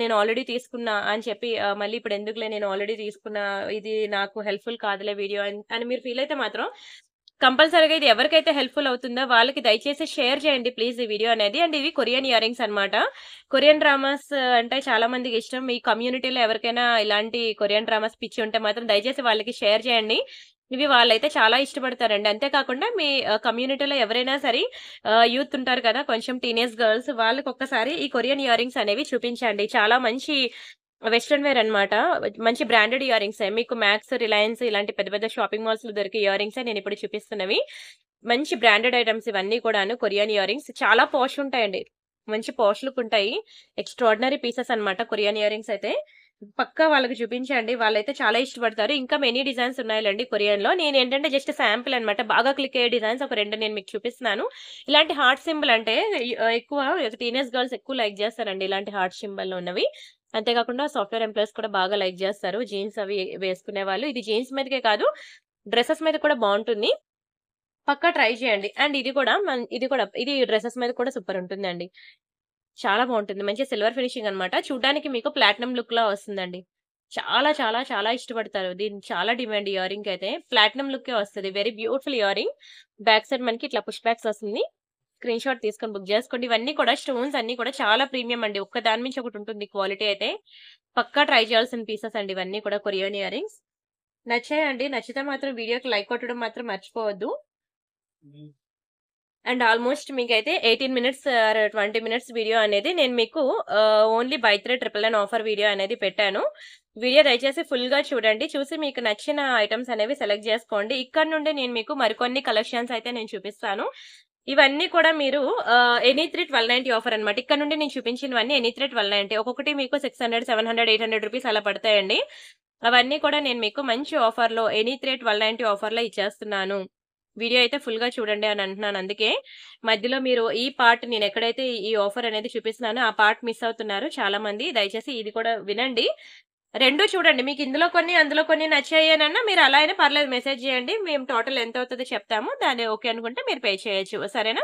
నేను ఆల్రెడీ తీసుకున్నా అని చెప్పి మళ్ళీ ఇప్పుడు ఎందుకులే నేను ఆల్రెడీ తీసుకున్నా. ఇది నాకు హెల్ప్‌ఫుల్ కాదులే వీడియో అని మీరు ఫీల్ అయితే మాత్రం కంపల్సరీగా ఇది ఎవరికైతే హెల్ప్‌ఫుల్ అవుతుందో వాళ్ళకి దయచేసి షేర్ చేయండి ప్లీజ్ ఈ వీడియో అనేది. అండ్ ఇవి కొరియన్ ఇయర్ రింగ్స్ అన్నమాట. కొరియన్ డ్రామాస్ అంటే చాలా మందికి ఇష్టం. మీ కమ్యూనిటీలో ఎవరికైనా ఇలాంటి కొరియన్ డ్రామాస్ పిచ్చి ఉంటే మాత్రం దయచేసి వాళ్ళకి షేర్ చేయండి. ఇవి వాళ్ళైతే చాలా ఇష్టపడతారండి. అంతే కాకుండా మీ కమ్యూనిటీలో ఎవరైనా సరే యూత్ ఉంటారు కదా! కొంచెం టీనేజ్ గర్ల్స్ వాళ్ళకొక్కసారి ఈ కొరియన్ ఇయర్ రింగ్స్ అనేవి చూపించండి. చాలా మంచి వెస్టర్న్ వేర్ అన్నమాట. మంచి బ్రాండెడ్ ఇయర్ రింగ్సే. మీకు మాక్స్, రిలయన్స్ ఇలాంటి పెద్ద పెద్ద షాపింగ్ మాల్స్‌లో దొరికే ఇయర్ రింగ్సే నేనిప్పుడు చూపిస్తున్నవి. మంచి బ్రాండెడ్ ఐటెమ్స్ ఇవన్నీ కూడాను కొరియన్ ఇయర్ రింగ్స్. చాలా పాష్ ఉంటాయండి. మంచి పాష్ లుక్ ఉంటాయి. ఎక్స్ట్రార్డినరీ పీసెస్ అన్నమాట కొరియన్ ఇయర్ రింగ్స్ అయితే. పక్కా వాళ్ళకి చూపించండి. వాళ్ళైతే చాలా ఇష్టపడతారు. ఇంకా మెనీ డిజైన్స్ ఉన్నాయిలెండి కొరియన్‌లో. నేనేంటంటే జస్ట్ శాంపుల్ అన్నమాట. బాగా క్లిక్ అయ్యే డిజైన్స్ ఒక 2 నేను మీకు చూపిస్తున్నాను. ఇలాంటి హార్ట్ సింబల్ అంటే ఎక్కువ టీనేజ్ గర్ల్స్ ఎక్కువ లైక్ చేస్తారండి ఇలాంటి హార్ట్ సింబల్‌లో ఉన్నవి. అంతే కాకుండా సాఫ్ట్‌వేర్ ఎంప్లాయీస్ కూడా బాగా లైక్ జేస్తారు. జీన్స్ అవి వేసుకునేవాళ్ళు. ఇది జీన్స్ మీదకే కాదు, డ్రెసెస్ మీద కూడా బావుంటుంది. పక్కా ట్రై చేయండి. అండ్ ఇది డ్రెసెస్ మీద కూడా సూపర్ ఉంటుందండి. చాలా బావుంటుంది. మంచి సిల్వర్ ఫినిషింగ్ అన్నమాట. చూడ్డానికి మీకు ప్లాటినం లుక్‌లా వస్తుందండి. చాలా చాలా చాలా ఇష్టపడతారు. దీనికి చాలా డిమాండ్ ఇయర్ రింగ్‌కయితే. ప్లాటినం లుక్కే వస్తది. Very beautiful ear ring. Back side మనకి ఇట్లా పుష్ బ్యాక్స్ వస్తుంది. స్క్రీన్ షాట్ తీసుకొని బుక్ జేసుకోండి. ఇవన్నీ కూడా స్టోన్స్ అన్నీ కూడా చాలా ప్రీమియం అండి. ఒక్క దాని మించి ఒకటి ఉంటుంది క్వాలిటీ అయితే. పక్కా ట్రై చేయాల్సిన పీసెస్ అండి ఇవన్నీ కూడా కొరియన్ ఇయర్ రింగ్స్. నచ్చాయండి. నచ్చితే మాత్రం వీడియోకి లైక్ కొట్టడం మాత్రం మర్చిపోవద్దు. అండ్ ఆల్‌మోస్ట్ మీకైతే 18 మినిట్స్ ఆర్ 20 మినిట్స్ వీడియో అనేది నేను మీకు ఓన్లీ బై 3 999 ఆఫర్ వీడియో అనేది పెట్టాను. వీడియో దయచేసి ఫుల్‌గా చూడండి. చూసి మీకు నచ్చిన ఐటెమ్స్ అనేవి సెలెక్ట్ జేసుకోండి. ఇక్కడ నుండి నేను మీకు మరికొన్ని కలెక్షన్స్ అయితే నేను చూపిస్తాను. ఇవన్నీ కూడా మీరు ఎనీ 3 1290 ఆఫర్ అన్నమాట. ఇక్కడ నుండి నేను చూపించినవన్నీ ఎనీ 3 1290 ఒక్కొక్కటి మీకు 600, 700, 800 రూపీస్ అలా పడతాయండి. అవన్నీ కూడా నేను మీకు మంచి ఆఫర్‌లో ఎనీ 3 1290 ఆఫర్‌లో ఇచ్చేస్తున్నాను. వీడియో అయితే ఫుల్‌గా చూడండి అని అంటున్నాను అందుకే. మధ్యలో మీరు ఈ పార్ట్ నేనెక్కడైతే ఈ ఆఫర్ అనేది చూపిస్తున్నానో ఆ పార్ట్ మిస్ అవుతున్నారు చాలా మంది. దయచేసి ఇది కూడా వినండి. 2 చూడండి. మీకు ఇందులో కొన్ని, అందులో కొన్ని నచ్చాయనన్నా మీరు అలా అయినా పర్లేదు మెసేజ్ చేయండి. మేము టోటల్ ఎంతవుతదో చెప్తాము. దాన్ని ఓకే అనుకుంటే మీరు పే చేయొచ్చు. సరేనా?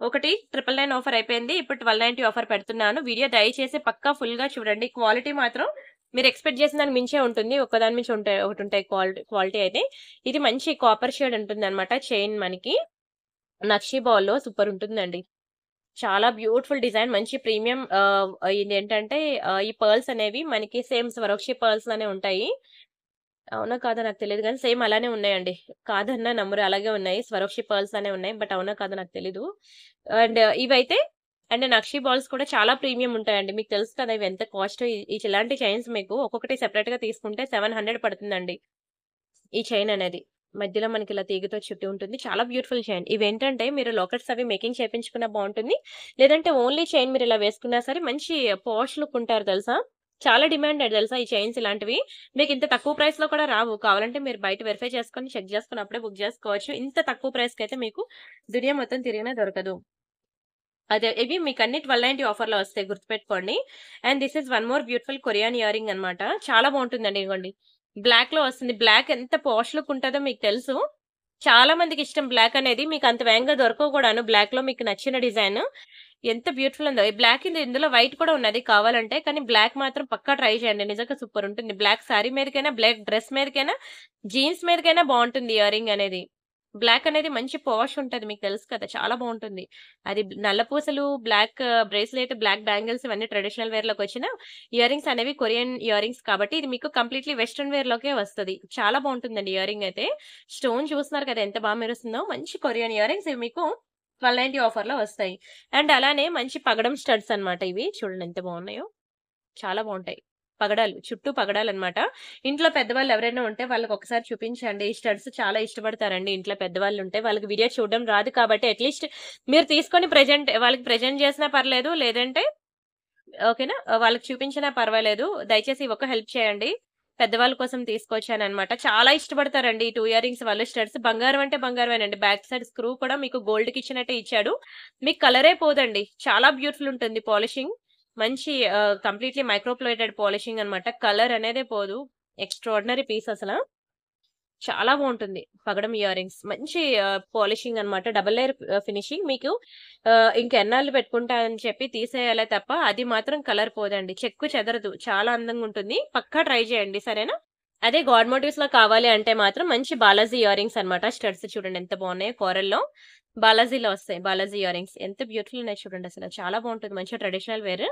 ఒకటి 999 ఆఫర్ అయిపోయింది. ఇప్పుడు 1290 ఆఫర్ పెడుతున్నాను. వీడియో దయచేసి పక్కా ఫుల్‌గా చూడండి. క్వాలిటీ మాత్రం మీరు ఎక్స్‌పెక్ట్ చేసిన దానికి మించే ఉంటుంది. ఒక్కదాని మించి ఒకటుంటాయి క్వాలిటీ అయితే. ఇది మంచి కాపర్ షేడ్ ఉంటుందన్నమాట చైన్ మనకి. నక్షి బాల్‌లో సూపర్ ఉంటుందండి. చాలా బ్యూటిఫుల్ డిజైన్. మంచి ప్రీమియం ఇదేంటంటే ఈ పర్ల్స్ అనేవి మనకి సేమ్ స్వరోక్షి పర్ల్స్ లానే ఉంటాయి. అవునా? కాదా? నాకు తెలీదు గానీ సేమ్ అలానే ఉన్నాయండి. కాదన్నా నమ్మరు అలాగే ఉన్నాయి. స్వరోక్షి పర్ల్స్ లానే ఉన్నాయి. బట్ అవునా? కాదో నాకు తెలీదు. అండ్ ఇవైతే అండ్ నక్షి బాల్స్ కూడా చాలా ప్రీమియం ఉంటాయండి. మీకు తెలుసు కదా! ఇవి ఎంత కాస్టో ఇలాంటి చైన్స్ మీకు ఒక్కొక్కటి సెపరేట్‌గా తీసుకుంటే 700 పడుతుందండి. ఈ చైన్ అనేది. మధ్యలో మనకి ఇలా తీగతో చుట్టి ఉంటుంది. చాలా బ్యూటిఫుల్ చైన్. ఇవేంటంటే మీరు లాకెట్స్ అవి మేకింగ్ చేపించుకున్నా బావుంటుంది. లేదంటే ఓన్లీ చైన్ మీరు ఇలా వేసుకున్నా సరే మంచి పాష్ లుక్ ఉంటారు తెలుసా? చాలా డిమాండెడ్ తెలుసా ఈ చైన్స్ ఇలాంటివి. మీకు ఇంత తక్కువ ప్రైస్‌లో కూడా రావు. కావాలంటే మీరు బయట వెరిఫై చేసుకొని, చెక్ చేసుకొని అప్పుడే బుక్ చేసుకోవచ్చు. ఇంత తక్కువ ప్రైస్‌కైతే మీకు దునియా మొత్తం తిరిగినా దొరకదు. అదే ఇవి మీకన్నీ 1290 ఆఫర్‌లో వస్తాయి గుర్తుపెట్టుకోండి. And this is one more beautiful Korean earring అన్నమాట. చాలా బావుంటుందండి. ఇదిగోండి. బ్లాక్‌లో వస్తుంది. బ్లాక్ ఎంత పాష్ లుక్ ఉంటదో మీకు తెలుసు. చాలా మందికి ఇష్టం బ్లాక్ అనేది. మీకు అంత వేగంగా దొరకవు కూడాను. బ్లాక్‌లో మీకు నచ్చిన డిజైన్. ఎంత బ్యూటిఫుల్ ఉందో. ఈ బ్లాక్ ఇందులో వైట్ కూడా ఉన్నది కావాలంటే. కానీ బ్లాక్ మాత్రం పక్కా ట్రై చేయండి. నిజంగా సూపర్ ఉంటుంది. బ్లాక్ సారీ మీదకైనా, బ్లాక్ డ్రెస్ మీదకైనా, జీన్స్ మీదకైనా బావుంటుంది ఇయరింగ్ అనేది. బ్లాక్ అనేది మంచి పాష్ ఉంటది. మీకు తెలుసు కదా! చాలా బావుంటుంది. అది నల్ల పూసలు, బ్లాక్ బ్రేస్లెట్, బ్లాక్ బ్యాంగిల్స్ ఇవన్నీ ట్రెడిషనల్ వేర్‌లోకొచ్చిన ఇయరింగ్స్ అనేవి కొరియన్ ఇయరింగ్స్ కాబట్టి ఇది మీకు కంప్లీట్‌లీ వెస్టర్న్ వేర్‌లోకే వస్తది. చాలా బావుంటుందండి ఇయరింగ్ అయితే. స్టోన్ చూస్తున్నారు కదా! ఎంత బా మెరుస్తుందో. మంచి కొరియన్ ఇయరింగ్స్ ఇవి మీకు 1290 ఆఫర్‌లో వస్తాయి. అండ్ అలానే మంచి పగడం స్టడ్స్ అన్నమాట ఇవి. చూడండి ఎంత బావున్నాయో. చాలా బావుంటాయి. పగడాలు. చుట్టూ పగడాలన్నమాట. ఇంట్లో పెద్దవాళ్ళు ఎవరైనా ఉంటే వాళ్ళకొకసారి చూపించండి. ఈ స్టడ్స్ చాలా ఇష్టపడతారండి ఇంట్లో పెద్దవాళ్ళుంటే. వాళ్ళకి వీడియో చూడడం రాదు కాబట్టి అట్‌లీస్ట్ మీరు తీసుకొని వాళ్ళకి ప్రెజెంట్ చేసినా పర్లేదు. లేదంటే ఓకేనా? వాళ్ళకి చూపించినా పర్వాలేదు. దయచేసి ఈ ఒక్క హెల్ప్ చేయండి. పెద్దవాళ్ళ కోసం తీసుకొచ్చానన్నమాట. చాలా ఇష్టపడతారండి ఈ 2 ఇయరింగ్స్ వాళ్ళు స్టడ్స్. బంగారం అంటే బంగారమేనండి. బ్యాక్ సైడ్ స్క్రూ కూడా మీకు గోల్డ్‌కిచ్చినట్టే ఇచ్చాడు. మీకు కలరే పోదండి. చాలా బ్యూటిఫుల్ ఉంటుంది పాలిషింగ్. మంచి కంప్లీట్‌లీ మైక్రో ప్లేటెడ్ పాలిషింగ్ అన్నమాట. కలర్ అనేదే పోదు. ఎక్స్ట్రార్డినరీ పీస్ అసల. చాలా బావుంటుంది. పగడం ఇయర్ రింగ్స్. మంచి పాలిషింగ్ అన్నమాట. డబుల్ లేయర్ ఫినిషింగ్ మీకు ఇంకెన్నాళ్ళు పెట్టుకుంటా అని చెప్పి తీసేయాలే తప్ప అది మాత్రం కలర్ పోదండి. చెక్కు చెదరదు. చాలా అందంగా ఉంటుంది. పక్కా ట్రై చేయండి. సరేనా? అదే గాడ్ మోటివ్స్‌లో కావాలి అంటే మాత్రం మంచి బాలాజీ ఇయర్ రింగ్స్ అన్నమాట. స్టడ్స్ చూడండి ఎంత బావున్నాయో కోరల్‌లో. బాలాజీలో వస్తాయి. Balaji ear rings. ఎంత బ్యూటిఫుల్ ఉన్నాయి చూడండి అసల. చాలా బావుంటుంది. మంచిగా ట్రెడిషనల్ వేర్.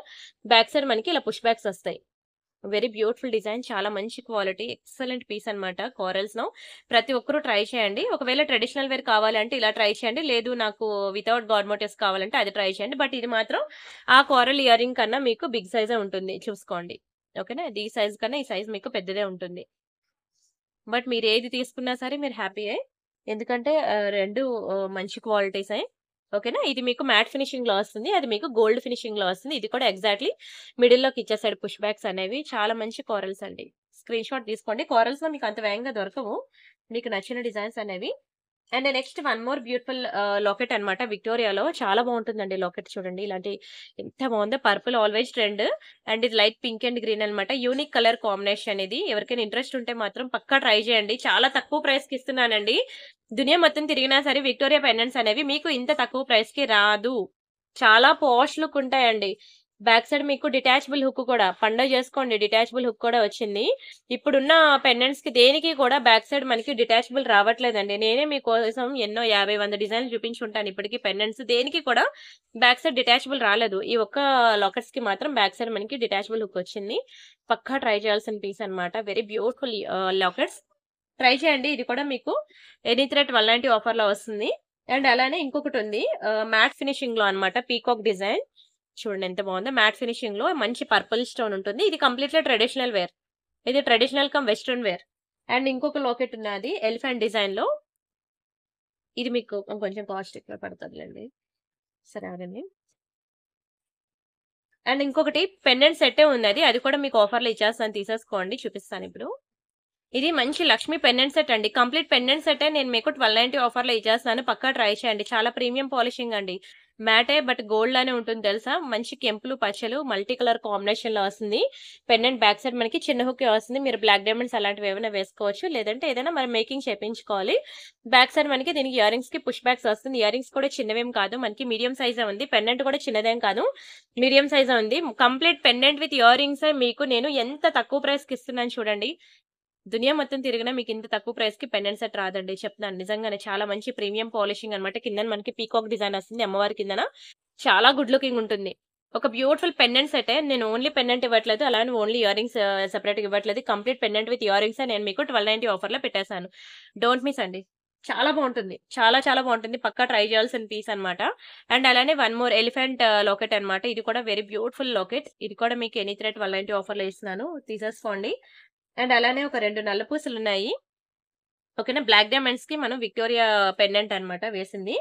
బ్యాక్ సైడ్ మనకి ఇలా పుష్ బ్యాక్స్ వస్తాయి. Very beautiful design. చాలా మంచి క్వాలిటీ. ఎక్సలెంట్ పీస్ అన్నమాట కోరల్స్‌లో. ప్రతి ఒక్కరు ట్రై చేయండి. ఒకవేళ ట్రెడిషనల్ వేర్ కావాలంటే ఇలా ట్రై చేయండి. లేదు నాకు వితౌట్ గాడ్ మోటివ్స్ కావాలంటే అది ట్రై చేయండి. బట్ ఇది మాత్రం ఆ కోరల్ ఇయర్ రింగ్ కన్నా మీకు బిగ్ సైజే ఉంటుంది. చూసుకోండి. ఓకేనా? ఈ సైజ్ కన్నా ఈ సైజ్ మీకు పెద్దదే ఉంటుంది. బట్ మీరేది తీసుకున్నా సరే మీరు హ్యాపీయే. ఎందుకంటే 2 మంచి క్వాలిటీసే. ఓకేనా? ఇది మీకు మ్యాట్ ఫినిషింగ్‌లో వస్తుంది. అది మీకు గోల్డ్ ఫినిషింగ్‌లో వస్తుంది. ఇది కూడా ఎగ్జాక్ట్‌లీ మిడిల్‌లోకి ఇచ్చేసాడు పుష్ బ్యాక్స్ అనేవి. చాలా మంచి కోరల్స్ అండి. స్క్రీన్ షాట్ తీసుకోండి. కోరల్స్‌లో మీకు అంత వేగంగా దొరకవు. మీకు నచ్చిన డిజైన్స్ అనేవి. And next one more beautiful locket అన్నమాట. విక్టోరియాలో చాలా బావుంటుందండి లాకెట్ చూడండి. ఇలాంటి ఎంత బావుందో పర్పుల్ ఆల్‌వేస్ ట్రెండ్. అండ్ ఇది లైట్ పింక్ అండ్ గ్రీన్ అన్నమాట. యూనిక్ కలర్ కాంబినేషన్ ఇది. ఎవరికైనా ఇంట్రెస్ట్ ఉంటే మాత్రం పక్కా ట్రై చేయండి. చాలా తక్కువ ప్రైస్‌కి ఇస్తున్నానండి. దునియా మొత్తం తిరిగినా సరే విక్టోరియా పెండెంట్స్ అనేవి మీకు ఇంత తక్కువ ప్రైస్‌కి రాదు. చాలా పాష్ లుక్ ఉంటాయండి. బ్యాక్ సైడ్ మీకు డిటాచబుల్ హుక్ కూడా పండగ చేసుకోండి డిటాచబుల్ హుక్ కూడా వచ్చింది. ఇప్పుడున్న పెండెంట్స్‌కి దేనికి కూడా బ్యాక్ సైడ్ మనకి డిటాచబుల్ రావట్లేదండి. నేనే మీకోసం ఎన్నో 50, 100 డిజైన్‌లు చూపించుంటాను ఇప్పటికి పెండెంట్స్. దేనికి కూడా బ్యాక్ సైడ్ డిటాచబుల్ రాలేదు. ఈ ఒక్క లాకెట్స్‌కి మాత్రం బ్యాక్ సైడ్ మనకి డిటాచబుల్ హుక్ వచ్చింది. పక్కా ట్రై చేయాల్సిన పీస్ అన్నమాట. Very beautiful lockets. ట్రై చేయండి. ఇది కూడా మీకు ఎనీ థ్రెడ్ 190 ఆఫర్‌లో వస్తుంది. అండ్ అలానే ఇంకొకటుంది మ్యాట్ ఫినిషింగ్‌లో అన్నమాట. Peacock design. చూడండి ఎంత బావుందో. మ్యాట్ ఫినిషింగ్‌లో మంచి పర్పుల్ స్టోన్ ఉంటుంది. ఇది కంప్లీట్‌లీ ట్రెడిషనల్ వేర్. ఇది traditional come western wear. And ఇంకొక లాకెట్ ఉన్నది ఎలిఫెంట్ డిజైన్‌లో. ఇది మీకు కొంచెం కాస్ట్ ఎక్కువ పడతదిలెండి. సరే ఆగండి. అండ్ ఇంకొకటి పెండెంట్ సెట్టే ఉన్నది. అది కూడా మీకు ఆఫర్‌లో ఇచ్చేస్తాను తీసేసుకోండి. చూపిస్తానిప్పుడు. ఇది మంచి లక్ష్మి పెండెంట్ సెట్ అండి. కంప్లీట్ పెండెంట్ సెట్టే నేను మీకు 1290 ఆఫర్‌లో ఇచ్చేస్తున్నాను. పక్కా ట్రై చేయండి. చాలా ప్రీమియం పాలిషింగ్ అండి. మ్యాటే బట్ గోల్డ్ లానే ఉంటుంది తెలుసా? మంచి కెంపులు, పచ్చలు మల్టీ కలర్ కాంబినేషన్‌లో వస్తుంది. పెండెంట్ బ్యాక్ సైడ్ మనకి చిన్న హుక్కే వస్తుంది. మీరు బ్లాక్ డైమండ్స్ అలాంటివి ఏమైనా వేసుకోవచ్చు. లేదంటే ఏదైనా మనం మేకింగ్ చేపించుకోవాలి. బ్యాక్ సైడ్ మనకి దీనికి ఇయర్ రింగ్స్‌కి పుష్ బ్యాక్స్ వస్తుంది. ఇయర్ రింగ్స్ కూడా చిన్నవేం కాదు. మనకి మీడియం సైజే ఉంది. పెండెంట్ కూడా చిన్నదేం కాదు. మీడియం సైజే ఉంది. కంప్లీట్ పెండెంట్ విత్ ఇయర్ రింగ్సే మీకు నేను ఎంత తక్కువ ప్రైస్‌కి ఇస్తున్నాను చూడండి. దునియా మొత్తం తిరిగినా మీకు ఇంత తక్కువ ప్రైస్‌కి పెండెంట్ సెట్ రాదండి. చెప్తున్నాను నిజంగానే చాలా మంచి ప్రీమియం పాలిషింగ్ అన్నమాట. కిందన మనకి పీకాక్ డిజైన్ వస్తుంది అమ్మవారి కిందన. చాలా గుడ్ లుకింగ్ ఉంటుంది. ఒక బ్యూటిఫుల్ పెండెంట్ సెటే. నేను ఓన్లీ పెండెంట్ ఇవ్వట్లేదు. అలానే ఓన్లీ ఇయర్ రింగ్స్ సెపరేట్‌గా ఇవ్వట్లేదు. కంప్లీట్ పెండెంట్ విత్ ఇయర్ రింగ్సే నేను మీకు 1290 ఆఫర్‌లో పెట్టేసాను. డోంట్ మిస్ అండి. చాలా బావుంటుంది. చాలా చాలా బావుంటుంది. పక్కా ట్రై చేయాల్సిన పీస్ అన్నమాట. అండ్ అలానే వన్ మోర్ ఎలిఫెంట్ లాకెట్ అన్నమాట. ఇది కూడా వెరీ బ్యూటిఫుల్ లాకెట్. ఇది కూడా మీకు ఎనీ థ్రెడ్ 1290 ఆఫర్‌లో ఇస్తున్నాను. తీసేసుకోండి. అండ్ అలానే ఒక 2 నల్ల పూసలున్నాయి. ఓకేనా. బ్లాక్ డైమండ్స్‌కి మనం విక్టోరియా పెండెంట్ అన్నమాట వేసింది.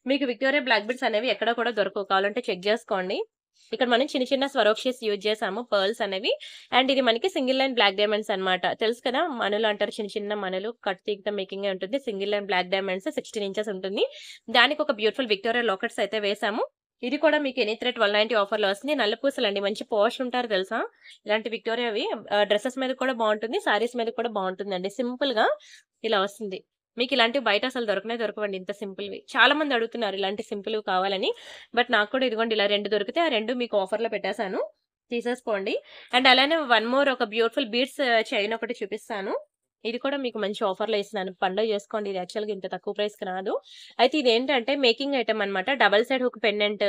మీకు విక్టోరియా బ్లాక్ బీడ్స్ అనేవి ఎక్కడ కూడా దొరకవు. కావాలంటే చెక్ జేసుకోండి. ఇక్కడ మనం చిన్న చిన్న స్వరోక్షిస్ యూజ్ చేసాము పర్ల్స్ అనేవి. అండ్ ఇది మనకి సింగిల్ లైన్ బ్లాక్ డైమండ్స్ అన్నమాట. తెలుసు కదా! మణులు అంటారు. చిన్న చిన్న మణులు కట్ తీగతో మేకింగే ఉంటుంది. Single line black diamonds 16 inches ఉంటుంది. దానికి ఒక బ్యూటిఫుల్ విక్టోరియా లాకెట్స్ అయితే వేసాము. ఇది కూడా మీకు ఎనీ థ్రెడ్ 1290 ఆఫర్‌లో వస్తుంది. నల్ల పూసలండి. మంచి పాష్ ఉంటారు తెలుసా! ఇలాంటి విక్టోరియావి డ్రెసెస్ మీద కూడా బావుంటుంది. సారీస్ మీద కూడా బావుంటుందండి. సింపుల్‌గా ఇలా వస్తుంది. మీకిలాంటివి బయట అసలు దొరకనే దొరకవండి ఇంత సింపుల్‌వి. చాలా మంది అడుగుతున్నారు ఇలాంటి సింపుల్‌వి కావాలని. బట్ నాకు కూడా ఇదిగోండి ఇలా 2 దొరికితే ఆ 2 మీకు ఆఫర్‌లో పెట్టేసాను. తీసేసుకోండి. అండ్ అలానే వన్ మోర్ ఒక బ్యూటిఫుల్ బీడ్స్ చైన్ ఒకటి చూపిస్తాను. ఇది కూడా మీకు మంచి ఆఫర్‌లో ఇస్తున్నాను. పండగ చేసుకోండి. ఇది యాక్చువల్‌గా ఇంత తక్కువ ప్రైస్‌కి రాదు. అయితే ఇదేంటంటే మేకింగ్ ఐటెమ్ అన్నమాట. డబుల్ సైడ్ హుక్ పెండెంట్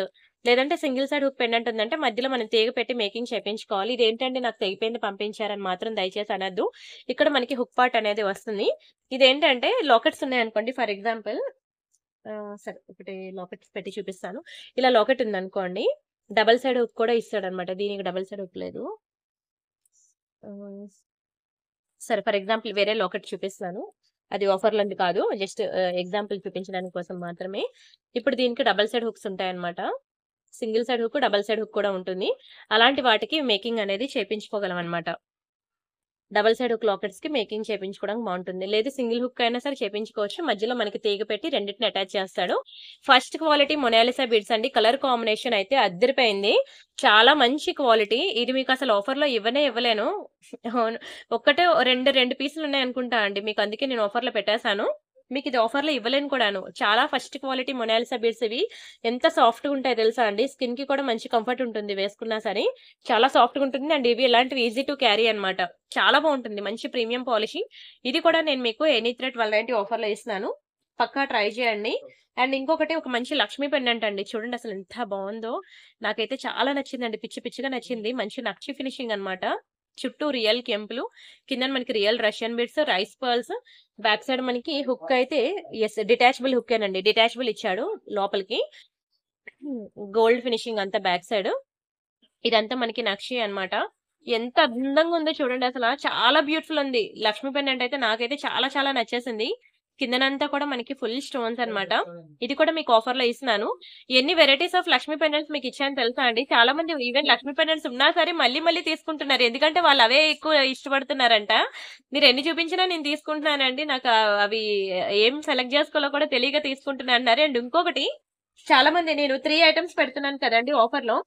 లేదంటే సింగిల్ సైడ్ హుక్ పెండెంట్ ఉందంటే మధ్యలో మనం తీగ పెట్టి మేకింగ్ చేపించుకోవాలి. ఇదేంటండి నాకు తెగిపోయింది పంపించారని మాత్రం దయచేసి అనొద్దు. ఇక్కడ మనకి హుక్ పార్ట్ అనేది వస్తుంది. ఇదేంటంటే లాకెట్స్ ఉన్నాయనుకోండి ఫర్ ఎగ్జాంపుల్ సరే ఒకటి లాకెట్స్ పెట్టి చూపిస్తాను. ఇలా లాకెట్ ఉందనుకోండి. డబుల్ సైడ్ హుక్ కూడా ఇస్తాడన్నమాట. దీనికి డబుల్ సైడ్ హుక్ లేదు. ఆహ్, సరే ఫర్ ఎగ్జాంపుల్ వేరే లాకెట్ చూపిస్తాను. అది ఆఫర్‌లోది కాదు. జస్ట్ ఎగ్జాంపుల్ చూపించడానికి కోసం మాత్రమే. ఇప్పుడు దీనికి డబుల్ సైడ్ హుక్స్ ఉంటాయన్నమాట. Single side hook, double side hook కూడా ఉంటుంది. అలాంటి వాటికి మేకింగ్ అనేది చేపించుకోగలం అన్నమాట. డబుల్ సైడ్ హుక్ లాకెట్స్‌కి మేకింగ్ చేపించుకోవడానికి బావుంటుంది. లేదు సింగిల్ హుక్ అయినా సరే చేపించుకోవచ్చు. మధ్యలో మనకి తీగ పెట్టి రెండిటిని అటాచ్ చేస్తాడు. ఫస్ట్ క్వాలిటీ మొనాలిసా బీడ్స్ అండి. కలర్ కాంబినేషన్ అయితే అద్దిరిపోయింది. చాలా మంచి క్వాలిటీ. ఇది మీకు అసలు ఆఫర్‌లో ఇవ్వనే ఇవ్వలేను. అవును. ఒక్కటే 2 పీసులున్నాయనుకుంటా అండి. మీకు అందుకే నేను ఆఫర్‌లో పెట్టేసాను. మీకిది ఆఫర్‌లో ఇవ్వలేను కూడాను. చాలా ఫస్ట్ క్వాలిటీ మొనాలిసా బీడ్స్ ఇవి. ఎంత సాఫ్ట్‌గా ఉంటాయో తెలుసా అండి. స్కిన్‌కి కూడా మంచి కంఫర్ట్ ఉంటుంది వేసుకున్నా సరే. చాలా సాఫ్ట్‌గా ఉంటుంది. అండ్ ఇవి ఇలాంటివి ఈజీ టు క్యారీ అన్నమాట. చాలా బావుంటుంది. మంచి ప్రీమియం పాలిషింగ్. ఇది కూడా నేను మీకు ఎనీ థ్రెడ్ 1290 ఆఫర్‌లో ఇస్తున్నాను. పక్కా ట్రై చేయండి. అండ్ ఇంకొకటి ఒక మంచి లక్ష్మీ పెండెంట్ అండి. చూడండి అసలు ఎంత బావుందో. నాకైతే చాలా నచ్చిందండి. పిచ్చి పిచ్చిగా నచ్చింది. మంచి నక్షి ఫినిషింగ్ అన్నమాట. చుట్టూ రియల్ కెంపులు. కిందన మనకి real Russian beads, rice pearls. Back side మనకి హుక్ అయితే యెస్ డిటాచబుల్ హుక్కేనండి. డిటాచబుల్ ఇచ్చాడు లోపలికి. గోల్డ్ ఫినిషింగ్ అంతా బ్యాక్ సైడ్. ఇదంతా మనకి నక్షి అన్నమాట. ఎంత అందంగా ఉందో చూడండి అసల. చాలా బ్యూటిఫుల్ ఉంది. లక్ష్మీ పెండెంట్ అయితే నాకైతే చాలా చాలా నచ్చేసింది. కిందనంతా కూడా మనకి ఫుల్ స్టోన్స్ అన్నమాట. ఇది కూడా మీకు ఆఫర్‌లో ఇస్తున్నాను. ఎన్ని వెరైటీస్ ఆఫ్ లక్ష్మీ పెండెంట్స్ మీకు ఇచ్చానో తెలుసా అండి? చాలా మంది ఈవెన్ లక్ష్మీ పెండెంట్స్ ఉన్నా సరే మళ్ళీ మళ్ళీ తీసుకుంటున్నారు. ఎందుకంటే వాళ్ళు అవే ఎక్కువ ఇష్టపడుతున్నారంట. మీరు ఎన్ని చూపించినా నేను తీసుకుంటున్నానండి. నాకు అవి ఏం సెలెక్ట్ చేసుకోవాలో కూడా తెలియక తీసుకుంటున్నా అన్నారు. అండ్ ఇంకొకటి చాలా మంది నేను 3 ఐటెమ్స్ పెడుతున్నాను కదండీ ఆఫర్‌లో.